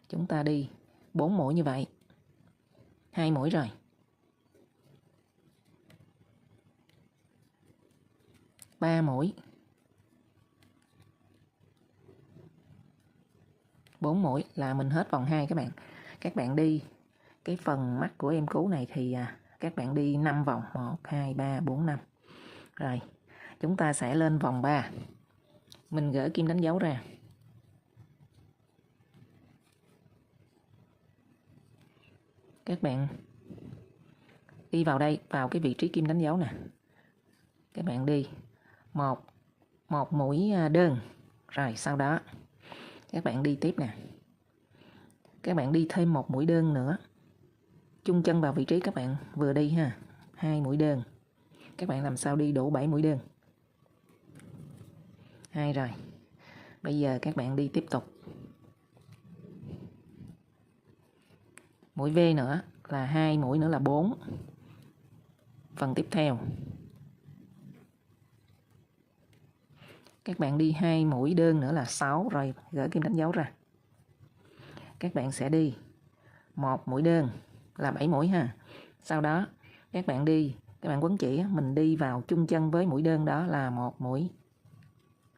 chúng ta đi 4 mũi như vậy. 2 mũi rồi. 3 mũi. 4 mũi là mình hết vòng 2 các bạn. Các bạn đi cái phần mắt của em cú này thì các bạn đi 5 vòng. 1, 2, 3, 4, 5. Rồi, chúng ta sẽ lên vòng 3. Mình gỡ kim đánh dấu ra. Các bạn đi vào đây, vào cái vị trí kim đánh dấu nè. Các bạn đi một mũi đơn. Rồi sau đó các bạn đi tiếp nè. Các bạn đi thêm 1 mũi đơn nữa. Chung chân vào vị trí các bạn vừa đi ha. 2 mũi đơn. Các bạn làm sao đi đủ 7 mũi đơn. 2 rồi. Bây giờ các bạn đi tiếp tục. Mũi V nữa là 2 mũi nữa là 4. Phần tiếp theo các bạn đi 2 mũi đơn nữa là 6, rồi gỡ kim đánh dấu ra. Các bạn sẽ đi 1 mũi đơn là 7 mũi ha. Sau đó các bạn đi, các bạn quấn chỉ mình đi vào chung chân với mũi đơn đó là 1 mũi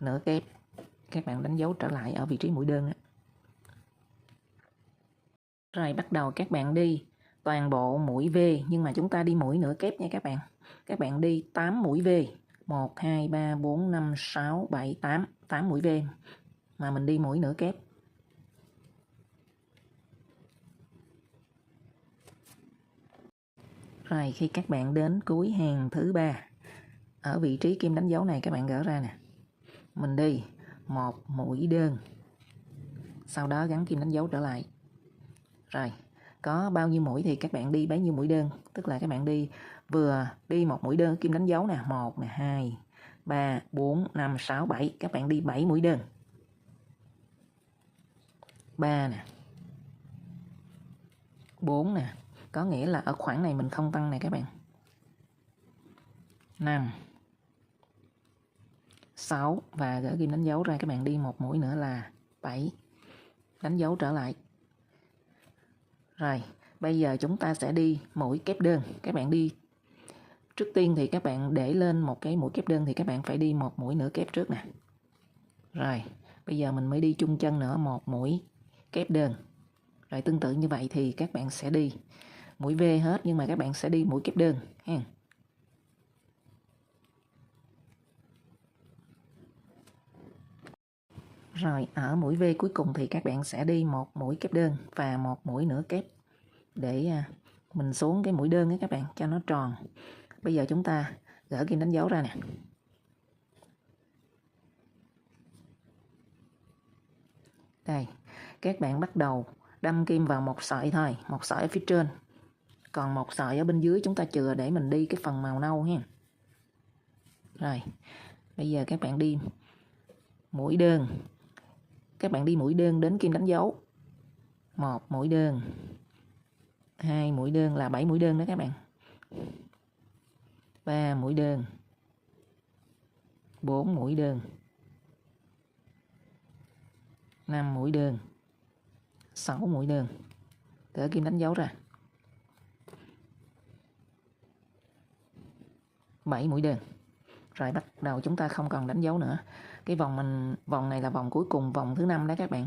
nửa kép. Các bạn đánh dấu trở lại ở vị trí mũi đơn. Rồi bắt đầu các bạn đi toàn bộ mũi V, nhưng mà chúng ta đi mũi nửa kép nha các bạn. Các bạn đi 8 mũi V. 1, 2, 3, 4, 5, 6, 7, 8. 8 mũi V mà mình đi mũi nửa kép. Rồi khi các bạn đến cuối hàng thứ 3, ở vị trí kim đánh dấu này các bạn gỡ ra nè. Mình đi 1 mũi đơn. Sau đó gắn kim đánh dấu trở lại. Rồi, có bao nhiêu mũi thì các bạn đi bấy nhiêu mũi đơn, tức là các bạn đi vừa đi 1 mũi đơn kim đánh dấu nè, 1 nè, 2, 3, 4, 5, 6, 7, các bạn đi 7 mũi đơn. 3 nè. 4 nè, có nghĩa là ở khoảng này mình không tăng nè các bạn. 5, 6 và gỡ kim đánh dấu ra, các bạn đi 1 mũi nữa là 7. Đánh dấu trở lại. Rồi, bây giờ chúng ta sẽ đi mũi kép đơn. Các bạn đi trước tiên thì các bạn để lên một cái mũi kép đơn thì các bạn phải đi 1 mũi nửa kép trước nè. Rồi, bây giờ mình mới đi chung chân nữa 1 mũi kép đơn. Rồi tương tự như vậy thì các bạn sẽ đi mũi V hết, nhưng mà các bạn sẽ đi mũi kép đơn ha. Rồi ở mũi V cuối cùng thì các bạn sẽ đi 1 mũi kép đơn và 1 mũi nửa kép để mình xuống cái mũi đơn ấy các bạn cho nó tròn. Bây giờ chúng ta gỡ kim đánh dấu ra nè. Đây, các bạn bắt đầu đâm kim vào một sợi thôi, một sợi ở phía trên. Còn một sợi ở bên dưới chúng ta chừa để mình đi cái phần màu nâu ha. Rồi, bây giờ các bạn đi mũi đơn. Các bạn đi mũi đơn đến kim đánh dấu. 1 mũi đơn. 2 mũi đơn là 7 mũi đơn đó các bạn. 3 mũi đơn. 4 mũi đơn. 5 mũi đơn. 6 mũi đơn. Gỡ kim đánh dấu ra. 7 mũi đơn. Rồi bắt đầu chúng ta không còn đánh dấu nữa. Cái vòng này là vòng cuối cùng, vòng thứ 5 đó các bạn.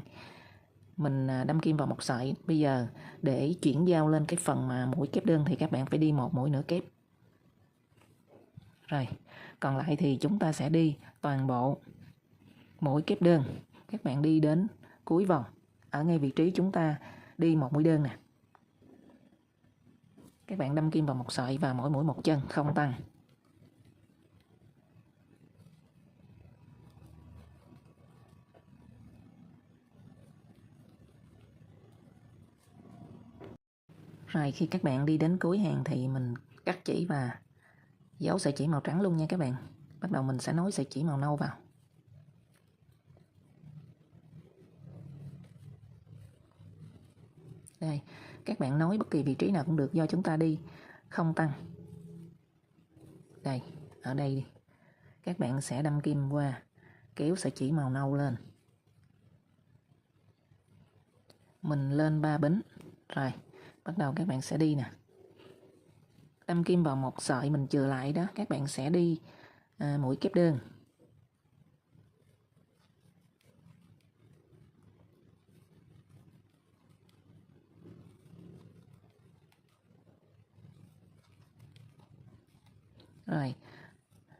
Mình đâm kim vào một sợi. Bây giờ để chuyển giao lên cái phần mà mũi kép đơn thì các bạn phải đi 1 mũi nửa kép. Rồi, còn lại thì chúng ta sẽ đi toàn bộ mũi kép đơn. Các bạn đi đến cuối vòng. Ở ngay vị trí chúng ta đi 1 mũi đơn nè. Các bạn đâm kim vào một sợi và mỗi mũi một chân, không tăng. Rồi khi các bạn đi đến cuối hàng thì mình cắt chỉ và giấu sợi chỉ màu trắng luôn nha các bạn. Bắt đầu mình sẽ nối sợi chỉ màu nâu vào. Đây, các bạn nối bất kỳ vị trí nào cũng được, do chúng ta đi không tăng. Đây, ở đây đi. Các bạn sẽ đâm kim qua, kéo sợi chỉ màu nâu lên. Mình lên 3 bính. Rồi, bắt đầu các bạn sẽ đi nè. Đâm kim vào một sợi mình chừa lại đó, các bạn sẽ đi mũi kép đơn. Rồi,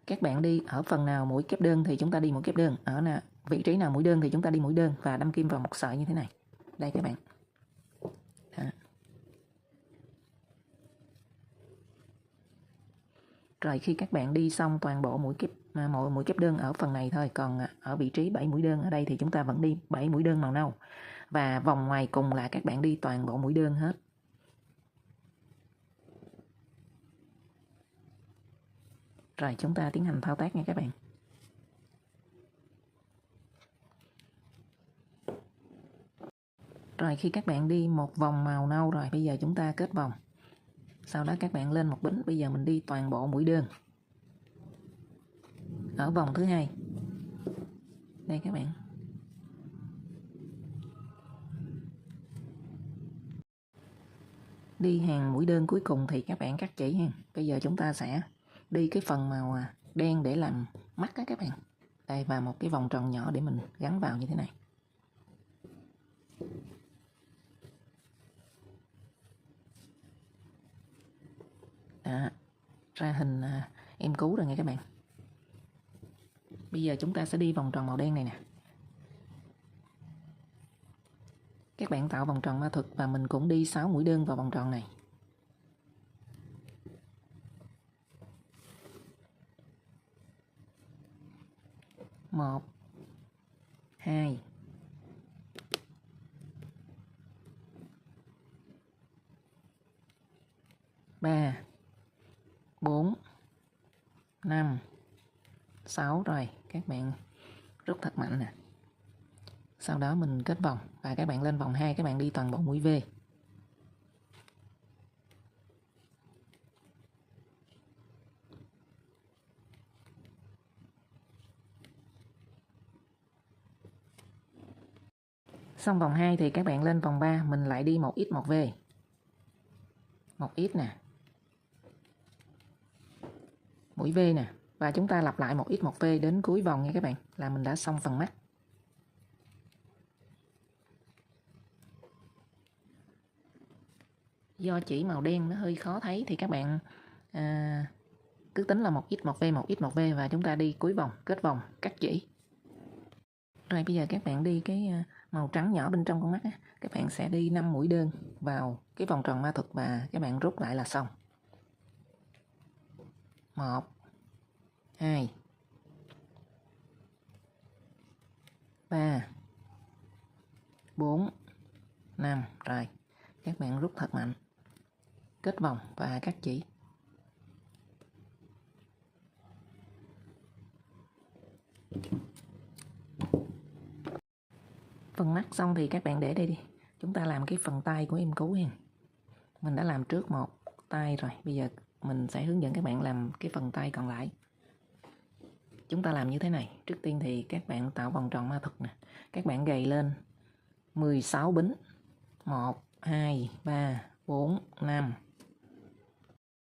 các bạn đi ở phần nào mũi kép đơn thì chúng ta đi mũi kép đơn, ở vị trí nào mũi đơn thì chúng ta đi mũi đơn và đâm kim vào một sợi như thế này. Đây các bạn. Đó. Rồi khi các bạn đi xong toàn bộ mũi kép đơn ở phần này thôi, còn ở vị trí 7 mũi đơn ở đây thì chúng ta vẫn đi 7 mũi đơn màu nâu. Và vòng ngoài cùng là các bạn đi toàn bộ mũi đơn hết. Rồi chúng ta tiến hành thao tác nha các bạn. Rồi khi các bạn đi một vòng màu nâu rồi, bây giờ chúng ta kết vòng. Sau đó các bạn lên một bính, bây giờ mình đi toàn bộ mũi đơn ở vòng thứ hai. Đây các bạn. Đi hàng mũi đơn cuối cùng thì các bạn cắt chỉ ha. Bây giờ chúng ta sẽ đi cái phần màu đen để làm mắt á các bạn. Đây, và một cái vòng tròn nhỏ để mình gắn vào như thế này. Đó, ra hình em cú rồi nha các bạn. Bây giờ chúng ta sẽ đi vòng tròn màu đen này nè. Các bạn tạo vòng tròn ma thuật và mình cũng đi 6 mũi đơn vào vòng tròn này. Một, hai, ba, 4, 5, 6 rồi. Các bạn rút thật mạnh nè. Sau đó mình kết vòng và các bạn lên vòng 2, các bạn đi toàn bộ mũi V. Xong vòng 2 thì các bạn lên vòng 3, mình lại đi 1x 1V. 1x nè. Mũi V nè. Và chúng ta lặp lại 1x 1V đến cuối vòng nha các bạn, là mình đã xong phần mắt. Do chỉ màu đen nó hơi khó thấy thì các bạn cứ tính là 1x 1V 1x 1V và chúng ta đi cuối vòng, kết vòng, cắt chỉ. Rồi bây giờ các bạn đi cái màu trắng nhỏ bên trong con mắt á, các bạn sẽ đi 5 mũi đơn vào cái vòng tròn ma thuật và các bạn rút lại là xong. 1, 2, 3, 4, 5. Rồi, các bạn rút thật mạnh. Kết vòng và cắt chỉ. Phần mắt xong thì các bạn để đây đi. Chúng ta làm cái phần tay của em cú hen. Mình đã làm trước một tay rồi. Bây giờ mình sẽ hướng dẫn các bạn làm cái phần tay còn lại. Chúng ta làm như thế này. Trước tiên thì các bạn tạo vòng tròn ma thuật nè. Các bạn gầy lên 16 bính. 1, 2, 3, 4, 5.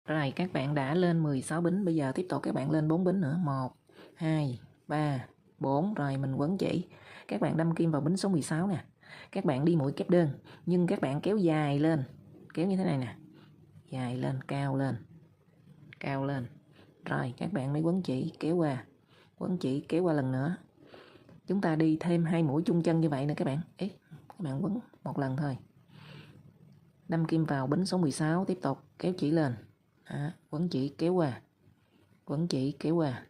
Rồi các bạn đã lên 16 bính. Bây giờ tiếp tục các bạn lên 4 bính nữa. 1, 2, 3, 4. Rồi mình quấn chỉ. Các bạn đâm kim vào bính số 16 nè. Các bạn đi mũi kép đơn. Nhưng các bạn kéo dài lên. Kéo như thế này nè. Dài lên, cao lên. Cao lên. Rồi các bạn mới quấn chỉ kéo qua. Quấn chỉ kéo qua lần nữa. Chúng ta đi thêm 2 mũi chung chân như vậy nè các bạn. Các bạn quấn một lần thôi. Đâm kim vào bính số 16. Tiếp tục kéo chỉ lên. Đó, quấn chỉ kéo qua. Quấn chỉ kéo qua.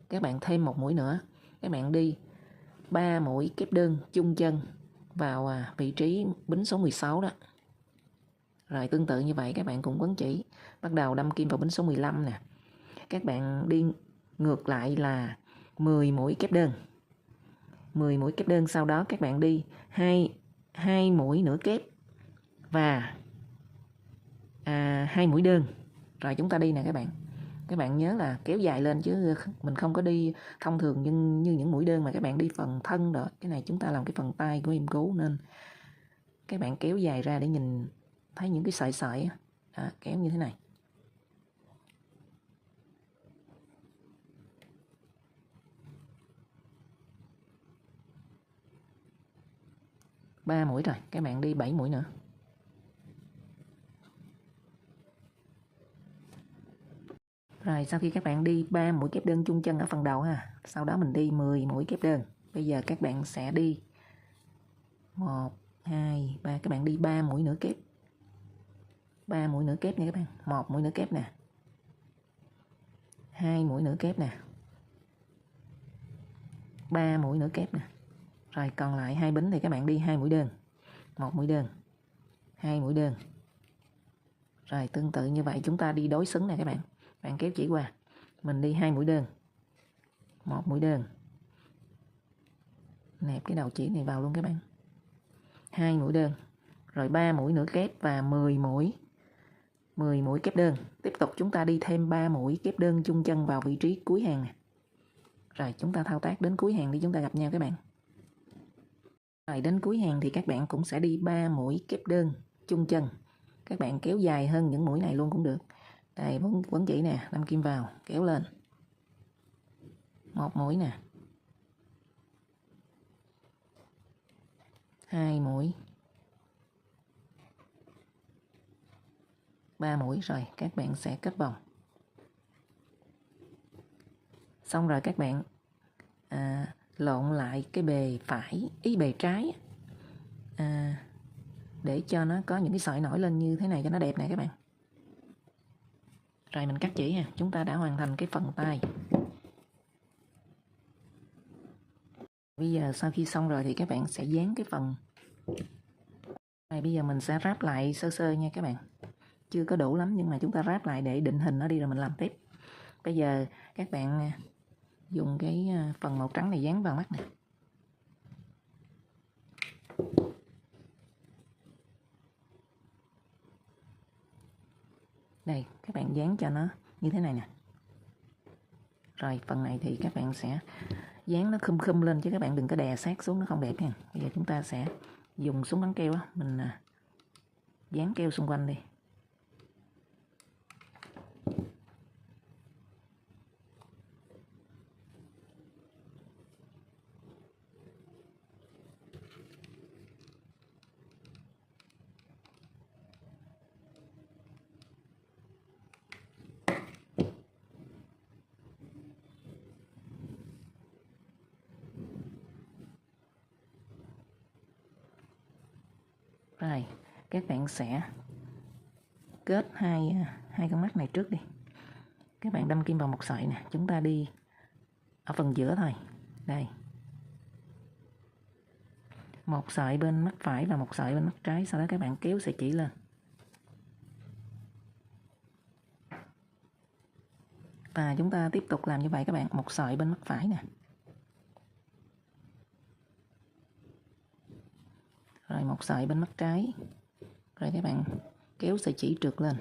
Các bạn thêm một mũi nữa. Các bạn đi 3 mũi kép đơn chung chân vào vị trí bính số 16 đó. Rồi tương tự như vậy các bạn cũng quấn chỉ. Bắt đầu đâm kim vào bính số 15 nè. Các bạn đi ngược lại là 10 mũi kép đơn. 10 mũi kép đơn, sau đó các bạn đi 2 mũi nửa kép và 2 mũi đơn. Rồi chúng ta đi nè các bạn. Các bạn nhớ là kéo dài lên chứ mình không có đi thông thường như những mũi đơn mà các bạn đi phần thân rồi. Cái này chúng ta làm cái phần tay của em cú nên các bạn kéo dài ra để nhìn thấy những cái sợi sợi đó, kéo như thế này. Ba mũi rồi, các bạn đi 7 mũi nữa. Rồi sau khi các bạn đi 3 mũi kép đơn chung chân ở phần đầu ha, sau đó mình đi 10 mũi kép đơn. Bây giờ các bạn sẽ đi 1, 2, 3, các bạn đi 3 mũi nửa kép. 3 mũi nửa kép nha các bạn. 1 mũi nửa kép nè. 2 mũi nửa kép nè. 3 mũi nửa kép nè. Rồi còn lại 2 bính thì các bạn đi 2 mũi đơn. 1 mũi đơn. 2 mũi đơn. Rồi tương tự như vậy chúng ta đi đối xứng nè các bạn. Bạn kéo chỉ qua. Mình đi 2 mũi đơn. 1 mũi đơn. Nẹp cái đầu chỉ này vào luôn các bạn. 2 mũi đơn, rồi 3 mũi nữa kép và 10 mũi kép đơn. Tiếp tục chúng ta đi thêm 3 mũi kép đơn chung chân vào vị trí cuối hàng nè. Rồi chúng ta thao tác đến cuối hàng đi, chúng ta gặp nhau các bạn. Rồi đến cuối hàng thì các bạn cũng sẽ đi 3 mũi kép đơn chung chân. Các bạn kéo dài hơn những mũi này luôn cũng được. Đây vẫn chỉ nè, đâm kim vào, kéo lên. 1 mũi nè. 2 mũi. 3 mũi rồi các bạn sẽ kết vòng. Xong rồi các bạn lộn lại cái bề phải, bề trái để cho nó có những cái sợi nổi lên như thế này cho nó đẹp nè các bạn. Rồi mình cắt chỉ ha, chúng ta đã hoàn thành cái phần tay. Bây giờ sau khi xong rồi thì các bạn sẽ dán cái phần này. Bây giờ mình sẽ ráp lại sơ sơ nha các bạn. Chưa có đủ lắm nhưng mà chúng ta ráp lại để định hình nó đi rồi mình làm tiếp. Bây giờ các bạn dùng cái phần màu trắng này dán vào mắt nè. Đây, các bạn dán cho nó như thế này nè. Rồi phần này thì các bạn sẽ dán nó khum lên chứ các bạn đừng có đè sát xuống, nó không đẹp nha. Bây giờ chúng ta sẽ dùng súng bắn keo á, mình dán keo xung quanh đi. Rồi, các bạn sẽ kết hai con mắt này trước đi. Các bạn đâm kim vào một sợi nè, chúng ta đi ở phần giữa thôi. Đây. Một sợi bên mắt phải và một sợi bên mắt trái, sau đó các bạn kéo sợi chỉ lên. Và chúng ta tiếp tục làm như vậy các bạn, một sợi bên mắt phải nè. Rồi một sợi bên mắt trái. Rồi các bạn kéo sợi chỉ trượt lên.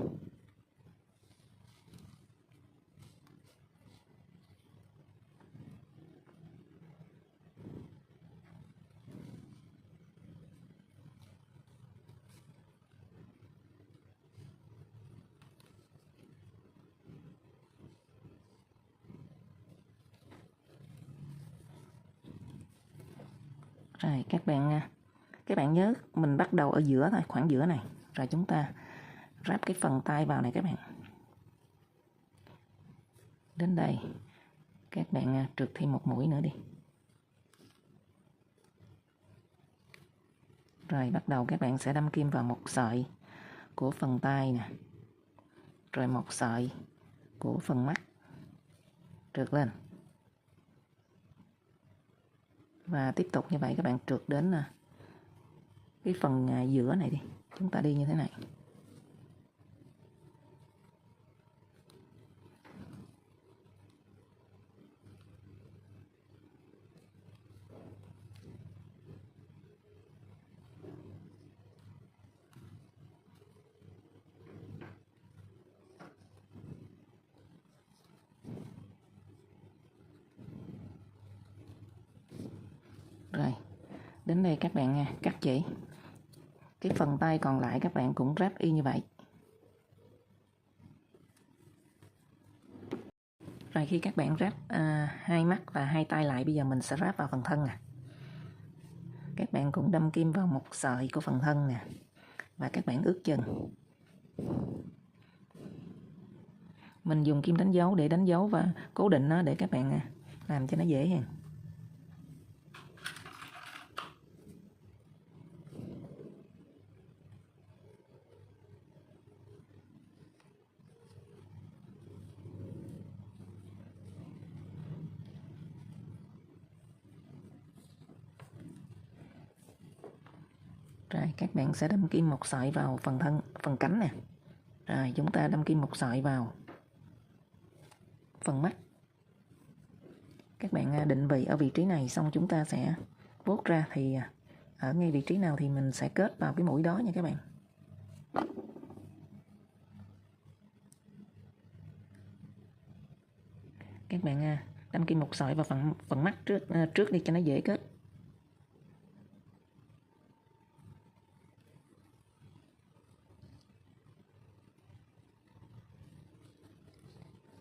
Rồi các bạn nhớ mình bắt đầu ở giữa thôi, khoảng giữa này. Rồi chúng ta ráp cái phần tay vào này các bạn. Đến đây các bạn trượt thêm một mũi nữa đi. Rồi bắt đầu các bạn sẽ đâm kim vào một sợi của phần tay nè. Rồi một sợi của phần mắt. Trượt lên. Và tiếp tục như vậy các bạn trượt đến cái phần giữa này đi. Chúng ta đi như thế này. Rồi, đến đây các bạn cắt chỉ. Cái phần tay còn lại các bạn cũng ráp y như vậy. Rồi khi các bạn ráp hai mắt và hai tay lại, bây giờ mình sẽ ráp vào phần thân nè. Các bạn cũng đâm kim vào một sợi của phần thân nè. Và các bạn ướt chân. Mình dùng kim đánh dấu để đánh dấu và cố định nó để các bạn làm cho nó dễ hơn. Rồi các bạn sẽ đâm kim một sợi vào phần cánh nè. Rồi chúng ta đâm kim một sợi vào phần mắt. Các bạn định vị ở vị trí này, xong chúng ta sẽ vuốt ra thì ở ngay vị trí nào thì mình sẽ kết vào cái mũi đó nha các bạn. Các bạn đâm kim một sợi vào phần mắt trước đi cho nó dễ kết.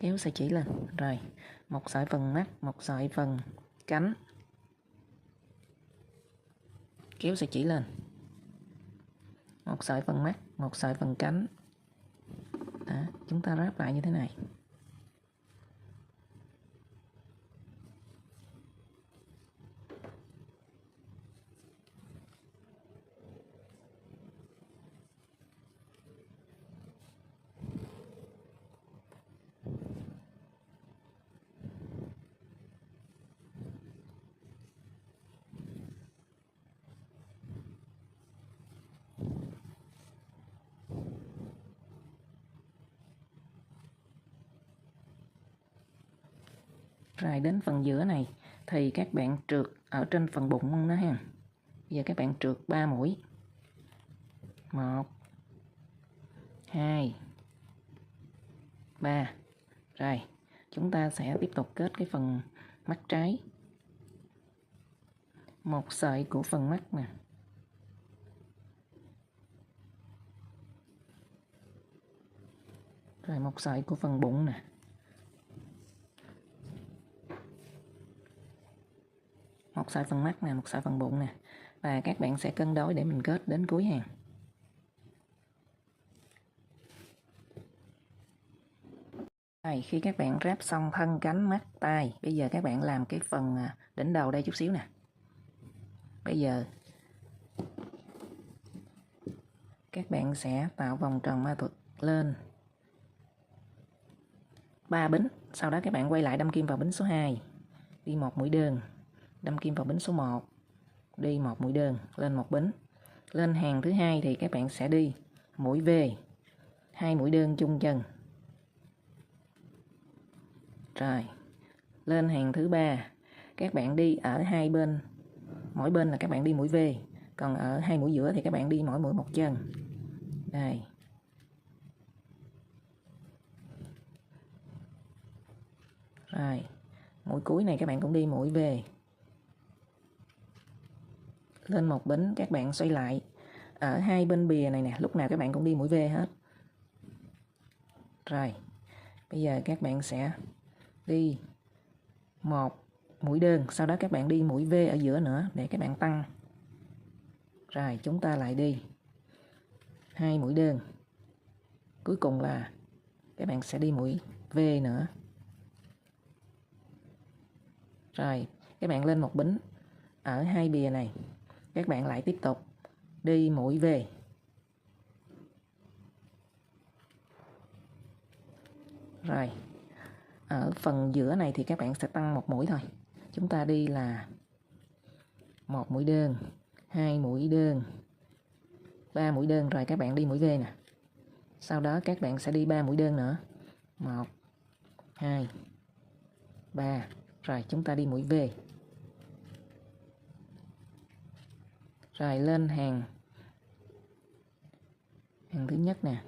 Kéo sợi chỉ lên. Rồi, một sợi phần mắt, một sợi phần cánh. Kéo sợi chỉ lên. Một sợi phần mắt, một sợi phần cánh. Đó, chúng ta ráp lại như thế này. Rồi đến phần giữa này thì các bạn trượt ở trên phần bụng nó ha. Bây giờ các bạn trượt 3 mũi. 1 2 3. Rồi, chúng ta sẽ tiếp tục kết cái phần mắt trái. Một sợi của phần mắt nè. Rồi một sợi của phần bụng nè. Một sợi phần mắt nè, một sợi phần bụng nè. Và các bạn sẽ cân đối để mình kết đến cuối hàng. Rồi, khi các bạn ráp xong thân, cánh, mắt, tai, bây giờ các bạn làm cái phần đỉnh đầu đây chút xíu nè. Bây giờ các bạn sẽ tạo vòng tròn ma thuật lên 3 bính. Sau đó các bạn quay lại đâm kim vào bính số 2. Đi một mũi đơn. Đâm kim vào bính số 1. Đi một mũi đơn, lên một bính. Lên hàng thứ hai thì các bạn sẽ đi mũi V, 2 mũi đơn chung chân. Rồi, lên hàng thứ ba, các bạn đi ở hai bên, mỗi bên là các bạn đi mũi V, còn ở hai mũi giữa thì các bạn đi mỗi mũi một chân. Đây. Rồi, mũi cuối này các bạn cũng đi mũi V. Lên một bính, các bạn xoay lại ở hai bên bìa này nè, lúc nào các bạn cũng đi mũi V hết. Rồi, bây giờ các bạn sẽ đi một mũi đơn, sau đó các bạn đi mũi V ở giữa nữa để các bạn tăng. Rồi, chúng ta lại đi 2 mũi đơn. Cuối cùng là các bạn sẽ đi mũi V nữa. Rồi, các bạn lên một bính ở hai bìa này. Các bạn lại tiếp tục đi mũi V. Rồi, ở phần giữa này thì các bạn sẽ tăng một mũi thôi. Chúng ta đi là một mũi đơn, 2 mũi đơn, 3 mũi đơn, rồi các bạn đi mũi V nè. Sau đó các bạn sẽ đi 3 mũi đơn nữa. 1 2 3. Rồi chúng ta đi mũi V. Rồi lên hàng thứ nhất nè,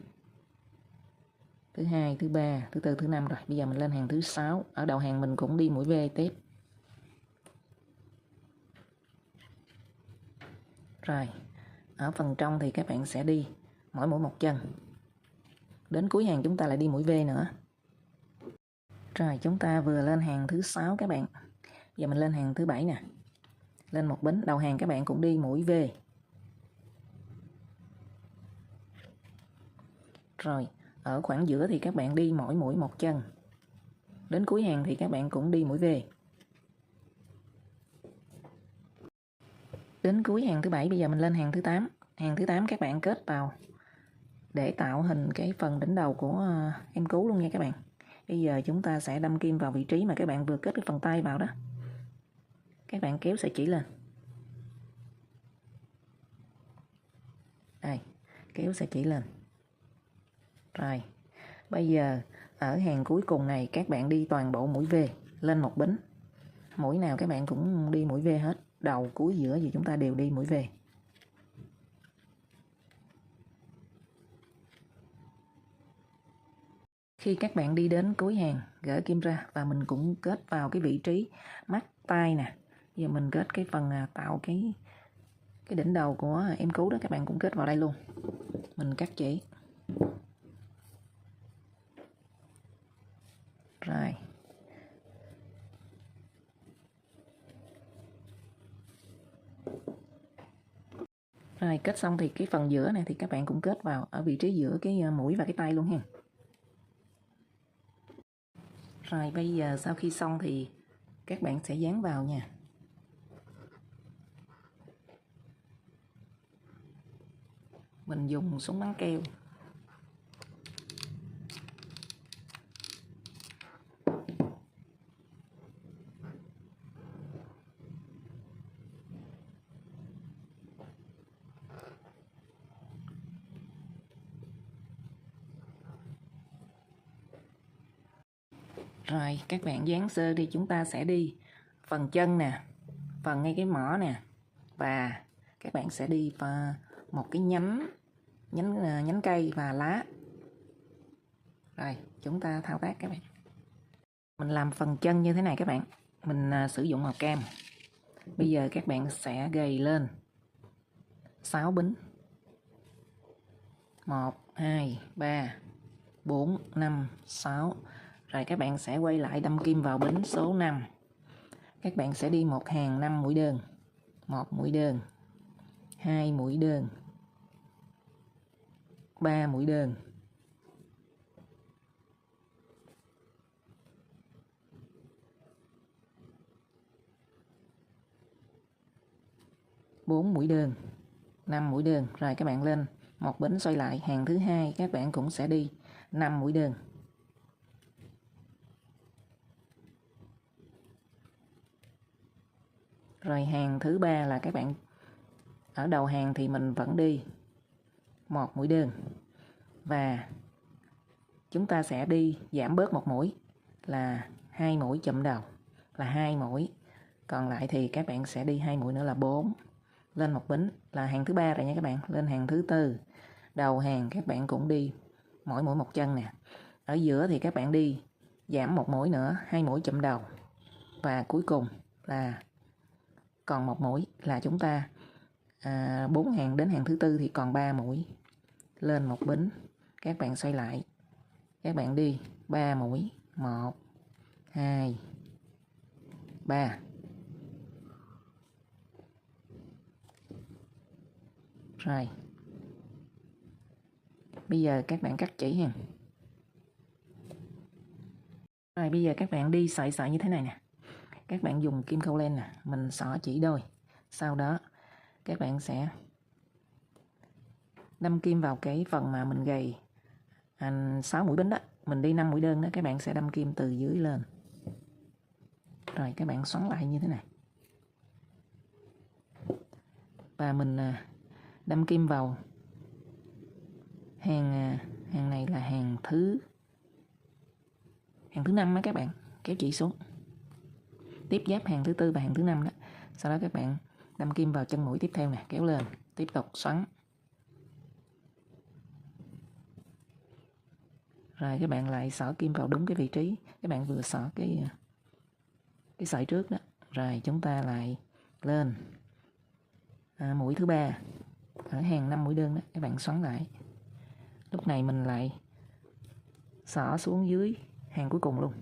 thứ hai, thứ ba, thứ tư, thứ năm. Rồi bây giờ mình lên hàng thứ 6. Ở đầu hàng mình cũng đi mũi V tiếp. Rồi ở phần trong thì các bạn sẽ đi mỗi mũi một chân. Đến cuối hàng chúng ta lại đi mũi V nữa. Rồi chúng ta vừa lên hàng thứ 6 các bạn. Giờ mình lên hàng thứ 7 nè. Lên một bính, đầu hàng các bạn cũng đi mũi V. Rồi ở khoảng giữa thì các bạn đi mỗi mũi một chân. Đến cuối hàng thì các bạn cũng đi mũi V. Đến cuối hàng thứ 7, bây giờ mình lên hàng thứ 8. Hàng thứ 8 các bạn kết vào để tạo hình cái phần đỉnh đầu của em cú luôn nha các bạn. Bây giờ chúng ta sẽ đâm kim vào vị trí mà các bạn vừa kết cái phần tay vào đó. Các bạn kéo sợi chỉ lên. Đây, kéo sợi chỉ lên. Rồi, bây giờ ở hàng cuối cùng này các bạn đi toàn bộ mũi V lên một bính. Mũi nào các bạn cũng đi mũi V hết. đầu, cuối, giữa gì chúng ta đều đi mũi về. Khi các bạn đi đến cuối hàng, gỡ kim ra và mình cũng kết vào cái vị trí mắt tay nè. Giờ mình kết cái phần tạo cái đỉnh đầu của em cú đó, các bạn cũng kết vào đây luôn. Mình cắt chỉ. Rồi. Rồi kết xong thì cái phần giữa này thì các bạn cũng kết vào ở vị trí giữa cái mũi và cái tay luôn ha. Rồi bây giờ sau khi xong thì các bạn sẽ dán vào nha. Mình dùng súng bắn keo. Rồi các bạn dán sơ đi, chúng ta sẽ đi phần chân nè, phần ngay cái mỏ nè, và các bạn sẽ đi một cái nhánh cây và lá. Rồi chúng ta thao tác các bạn. Mình làm phần chân như thế này các bạn. Mình sử dụng màu cam. Bây giờ các bạn sẽ gầy lên 6 bính. 1, 2, 3, 4, 5, 6. Rồi các bạn sẽ quay lại đâm kim vào bính số 5. Các bạn sẽ đi một hàng 5 mũi đơn. 1 mũi đơn, 2 mũi đơn, 3 mũi đơn, 4 mũi đơn, 5 mũi đơn. Rồi các bạn lên một bính xoay lại, hàng thứ hai các bạn cũng sẽ đi 5 mũi đơn. Rồi hàng thứ ba là các bạn ở đầu hàng thì mình vẫn đi 1 mũi đơn, và chúng ta sẽ đi giảm bớt một mũi là 2 mũi chụm đầu là 2 mũi. Còn lại thì các bạn sẽ đi 2 mũi nữa là 4. Lên một bính là hàng thứ ba rồi nha các bạn. Lên hàng thứ tư, đầu hàng các bạn cũng đi mỗi mũi một chân nè. Ở giữa thì các bạn đi giảm một mũi nữa, 2 mũi chụm đầu, và cuối cùng là còn một mũi là chúng ta 4 hàng đến hàng thứ tư thì còn 3 mũi. Lên một bính các bạn xoay lại, các bạn đi 3 mũi, 1, 2, 3. Rồi bây giờ các bạn cắt chỉ ha. Rồi bây giờ các bạn đi sợi như thế này nè. Các bạn dùng kim khâu len nè, mình xỏ chỉ đôi. Sau đó các bạn sẽ đâm kim vào cái phần mà mình gầy 6 mũi bính đó. Mình đi 5 mũi đơn đó, các bạn sẽ đâm kim từ dưới lên. Rồi các bạn xoắn lại như thế này. Và mình đâm kim vào hàng này là hàng thứ 5 á các bạn, kéo chỉ xuống. Tiếp giáp hàng thứ tư và hàng thứ 5 đó. Sau đó các bạn đâm kim vào chân mũi tiếp theo nè, kéo lên, tiếp tục xoắn. Rồi các bạn lại xỏ kim vào đúng cái vị trí các bạn vừa xỏ cái sợi trước đó. Rồi chúng ta lại lên mũi thứ ba ở hàng 5 mũi đơn đó, các bạn xoắn lại. Lúc này mình lại xỏ xuống dưới hàng cuối cùng luôn.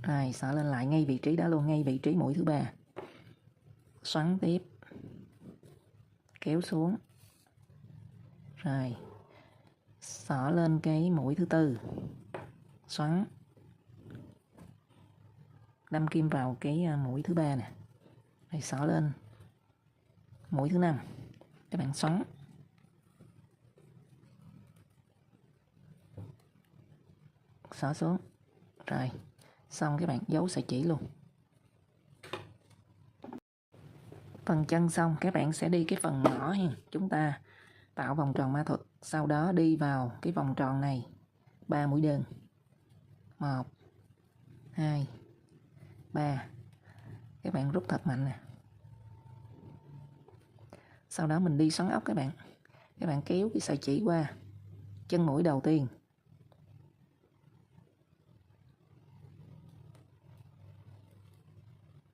Rồi xỏ lên lại ngay vị trí đó luôn, ngay vị trí mũi thứ ba. Xoắn tiếp, kéo xuống. Rồi xỏ lên cái mũi thứ tư, xoắn, đâm kim vào cái mũi thứ ba nè. Rồi xỏ lên mũi thứ 5, các bạn xoắn. Xỏ xuống. Rồi xong các bạn giấu sợi chỉ luôn. Phần chân xong các bạn sẽ đi cái phần mỏ ha. Chúng ta tạo vòng tròn ma thuật, sau đó đi vào cái vòng tròn này 3 mũi đơn. 1, 2, 3. Các bạn rút thật mạnh nè. Sau đó mình đi xoắn ốc các bạn. Các bạn kéo cái sợi chỉ qua chân mũi đầu tiên.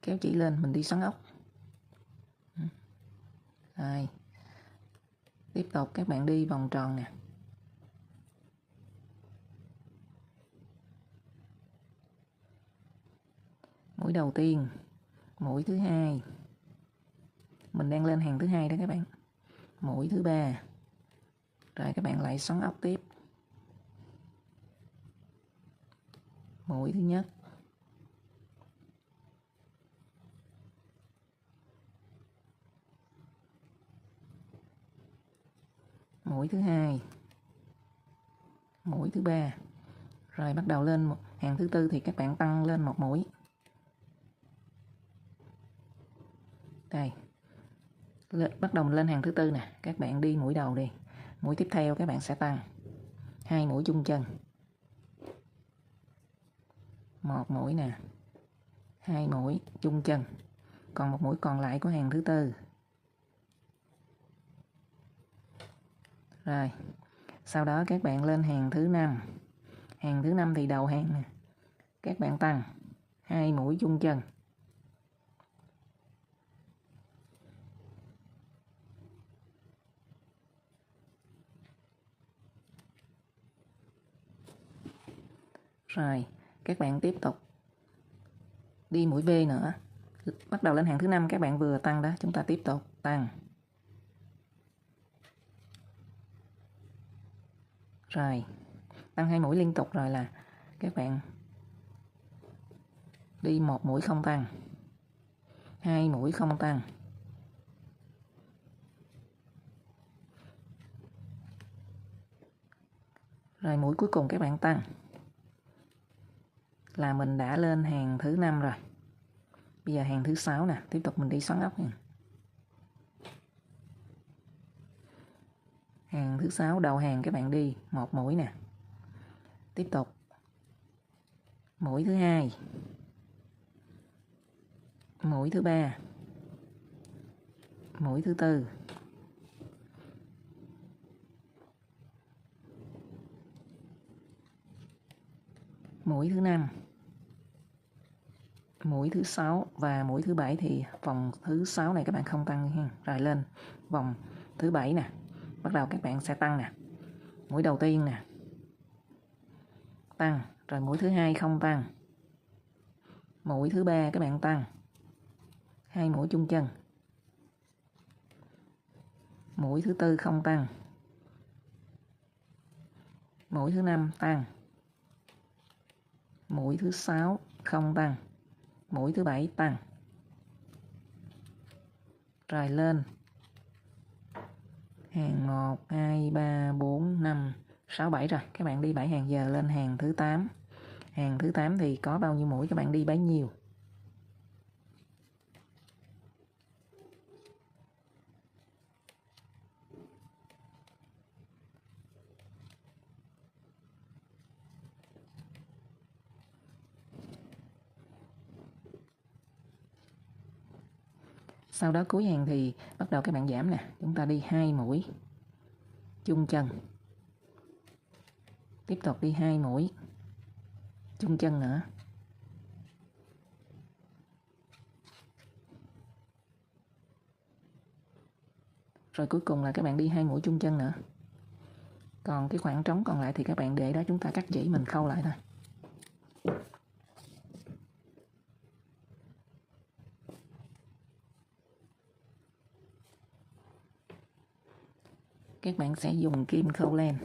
Kéo chỉ lên, mình đi xoắn ốc. Rồi. Tiếp tục các bạn đi vòng tròn nè. Mũi đầu tiên, mũi thứ hai. Mình đang lên hàng thứ hai đó các bạn. Mũi thứ ba. Rồi các bạn lại xoắn ốc tiếp. Mũi thứ nhất. Mũi thứ hai. Mũi thứ ba. Rồi bắt đầu lên hàng thứ tư thì các bạn tăng lên một mũi. Đây. Bắt đầu lên hàng thứ tư nè, các bạn đi mũi đầu đi. Mũi tiếp theo các bạn sẽ tăng 2 mũi chung chân. 1 mũi nè. 2 mũi chung chân. Còn một mũi còn lại của hàng thứ tư. Rồi. Sau đó các bạn lên hàng thứ 5. Hàng thứ 5 thì đầu hàng nè. Các bạn tăng 2 mũi chung chân. Rồi, các bạn tiếp tục đi mũi V nữa. Bắt đầu lên hàng thứ 5 các bạn vừa tăng đó, chúng ta tiếp tục tăng. Rồi, tăng 2 mũi liên tục rồi là các bạn đi 1 mũi không tăng. 2 mũi không tăng. Rồi mũi cuối cùng các bạn tăng. Là mình đã lên hàng thứ 5 rồi. Bây giờ hàng thứ 6 nè, tiếp tục mình đi xoắn ốc nè. Hàng thứ 6 đầu hàng các bạn đi 1 mũi nè. Tiếp tục. Mũi thứ 2. Mũi thứ 3. Mũi thứ 4. Mũi thứ 5. Mũi thứ 6 và mũi thứ 7 thì vòng thứ 6 này các bạn không tăng ha. Rồi lên vòng thứ 7 nè. Bắt đầu các bạn sẽ tăng nè. Mũi đầu tiên nè. Tăng, rồi mũi thứ 2 không tăng. Mũi thứ 3 các bạn tăng. 2 mũi chung chân. Mũi thứ 4 không tăng. Mũi thứ 5 tăng. Mũi thứ 6 không tăng. Mũi thứ 7 tăng. Rồi lên. Hàng 1, 2, 3, 4, 5, 6, 7 rồi. Các bạn đi 7 hàng, giờ lên hàng thứ 8. Hàng thứ 8 thì có bao nhiêu mũi các bạn đi bấy nhiêu. Sau đó cuối hàng thì bắt đầu các bạn giảm nè. Chúng ta đi 2 mũi chung chân. Tiếp tục đi 2 mũi chung chân nữa. Rồi cuối cùng là các bạn đi 2 mũi chung chân nữa. Còn cái khoảng trống còn lại thì các bạn để đó, chúng ta cắt chỉ mình khâu lại thôi. Các bạn sẽ dùng kim khâu len.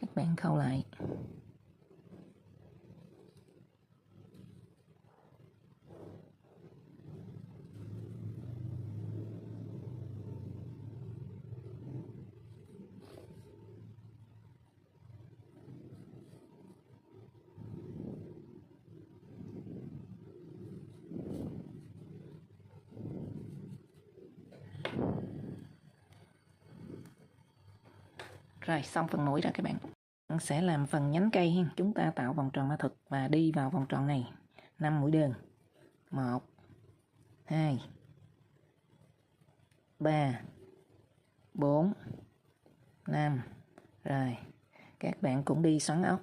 Các bạn khâu lại. Rồi xong phần mũi rồi các bạn. sẽ làm phần nhánh cây ha. Chúng ta tạo vòng tròn mã thực và đi vào vòng tròn này 5 mũi đơn. 1 2 3 4 5. Rồi, các bạn cũng đi xoắn ốc.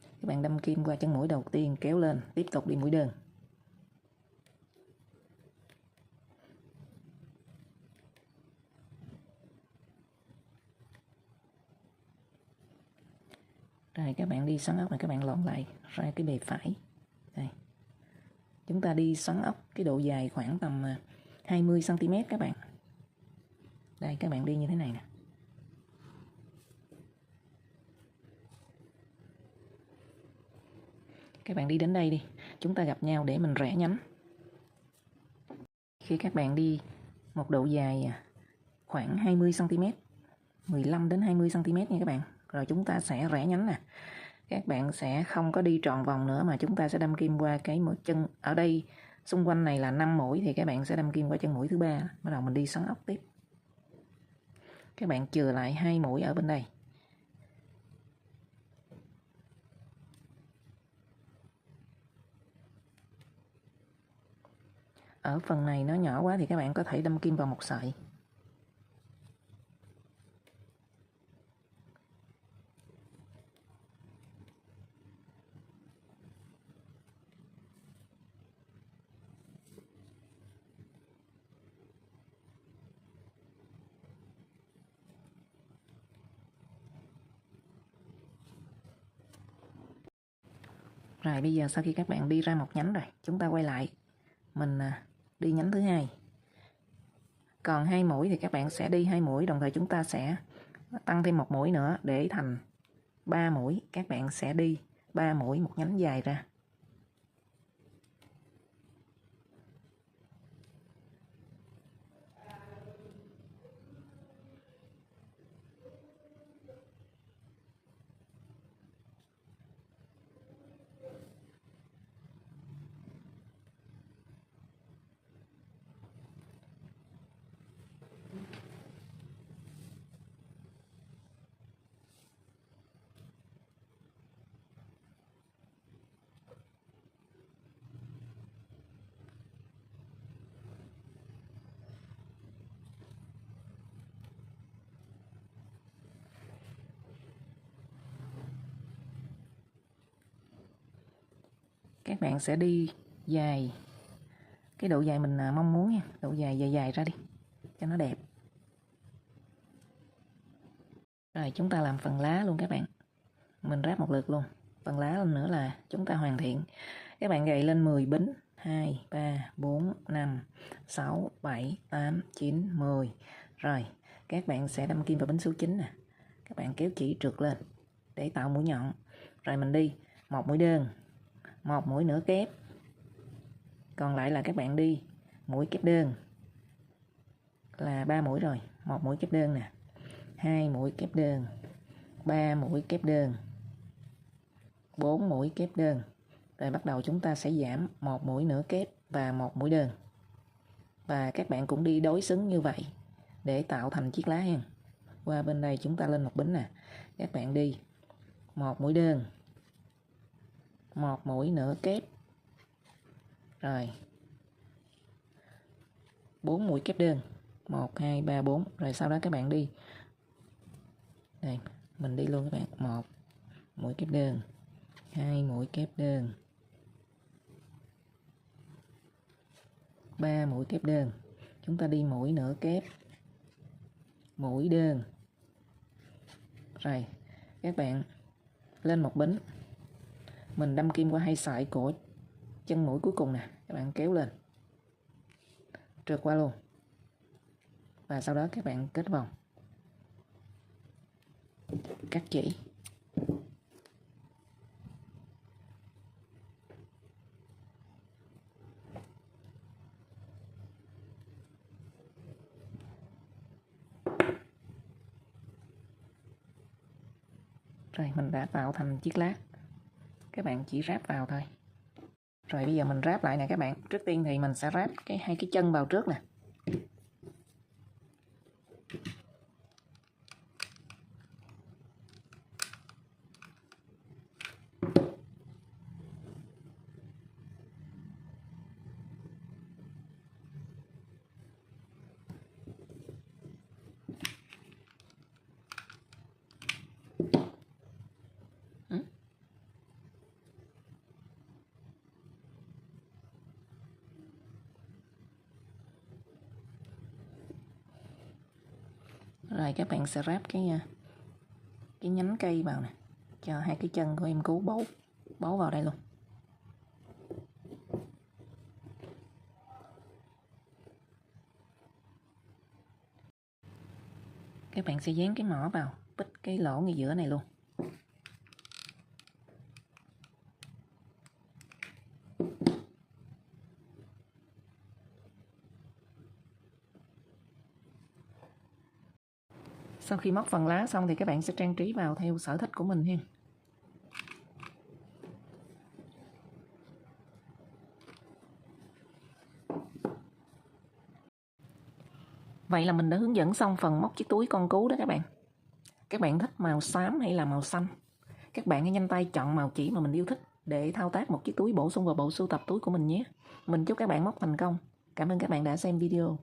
Các bạn đâm kim qua chân mũi đầu tiên, kéo lên, tiếp tục đi mũi đơn. Rồi các bạn đi xoắn ốc này, các bạn lộn lại ra cái bề phải. Đây. Chúng ta đi xoắn ốc cái độ dài khoảng tầm 20 cm các bạn. Đây, các bạn đi như thế này nè. Các bạn đi đến đây đi, chúng ta gặp nhau để mình rẽ nhánh. Khi các bạn đi một độ dài khoảng 20 cm, 15 đến 20 cm nha các bạn. Rồi chúng ta sẽ rẽ nhánh nè. Các bạn sẽ không có đi tròn vòng nữa mà chúng ta sẽ đâm kim qua cái mũi chân. Ở đây xung quanh này là 5 mũi thì các bạn sẽ đâm kim qua chân mũi thứ 3. Bắt đầu mình đi xoắn ốc tiếp. Các bạn chừa lại 2 mũi ở bên đây. Ở phần này nó nhỏ quá thì các bạn có thể đâm kim vào một sợi. Rồi bây giờ sau khi các bạn đi ra một nhánh rồi, chúng ta quay lại. Mình đi nhánh thứ 2. Còn 2 mũi thì các bạn sẽ đi 2 mũi, đồng thời chúng ta sẽ tăng thêm một mũi nữa để thành 3 mũi. Các bạn sẽ đi 3 mũi một nhánh dài ra. Các bạn sẽ đi dài cái độ dài mình mong muốn nha, độ dài dài ra đi cho nó đẹp. Rồi chúng ta làm phần lá luôn các bạn. Mình ráp một lượt luôn. Phần lá lên nữa là chúng ta hoàn thiện. Các bạn gầy lên 10 bính. 2, 3, 4, 5, 6, 7, 8, 9, 10. Rồi, các bạn sẽ đâm kim vào bính số 9 nè. Các bạn kéo chỉ trượt lên để tạo mũi nhọn. Rồi mình đi một mũi đơn, một mũi nửa kép. Còn lại là các bạn đi mũi kép đơn. Là 3 mũi rồi, một mũi kép đơn nè. 2 mũi kép đơn, 3 mũi kép đơn, 4 mũi kép đơn. Rồi bắt đầu chúng ta sẽ giảm một mũi nửa kép và một mũi đơn. Và các bạn cũng đi đối xứng như vậy để tạo thành chiếc lá ha. Qua bên đây chúng ta lên một bính nè. Các bạn đi một mũi đơn, một mũi nửa kép. Rồi 4 mũi kép đơn. 1 2 3 4. Rồi sau đó các bạn đi. Đây, mình đi luôn các bạn. 1 mũi kép đơn, 2 mũi kép đơn, 3 mũi kép đơn. Chúng ta đi mũi nửa kép, mũi đơn. Rồi các bạn lên một bính. Mình đâm kim qua 2 sợi của chân mũi cuối cùng nè. Các bạn kéo lên, trượt qua luôn. Và sau đó các bạn kết vòng, cắt chỉ. Rồi mình đã tạo thành chiếc lá. Các bạn chỉ ráp vào thôi. Rồi bây giờ mình ráp lại nè các bạn. Trước tiên thì mình sẽ ráp hai cái chân vào trước nè. Rồi các bạn sẽ ráp cái nhánh cây vào nè, cho hai cái chân của em cú bấu vào đây luôn. Các bạn sẽ dán cái mỏ vào, bít cái lỗ ngay giữa này luôn. Sau khi móc phần lá xong thì các bạn sẽ trang trí vào theo sở thích của mình ha. Vậy là mình đã hướng dẫn xong phần móc chiếc túi con cú đó các bạn. Các bạn thích màu xám hay là màu xanh? Các bạn hãy nhanh tay chọn màu chỉ mà mình yêu thích để thao tác một chiếc túi bổ sung vào bộ sưu tập túi của mình nhé. Mình chúc các bạn móc thành công. Cảm ơn các bạn đã xem video.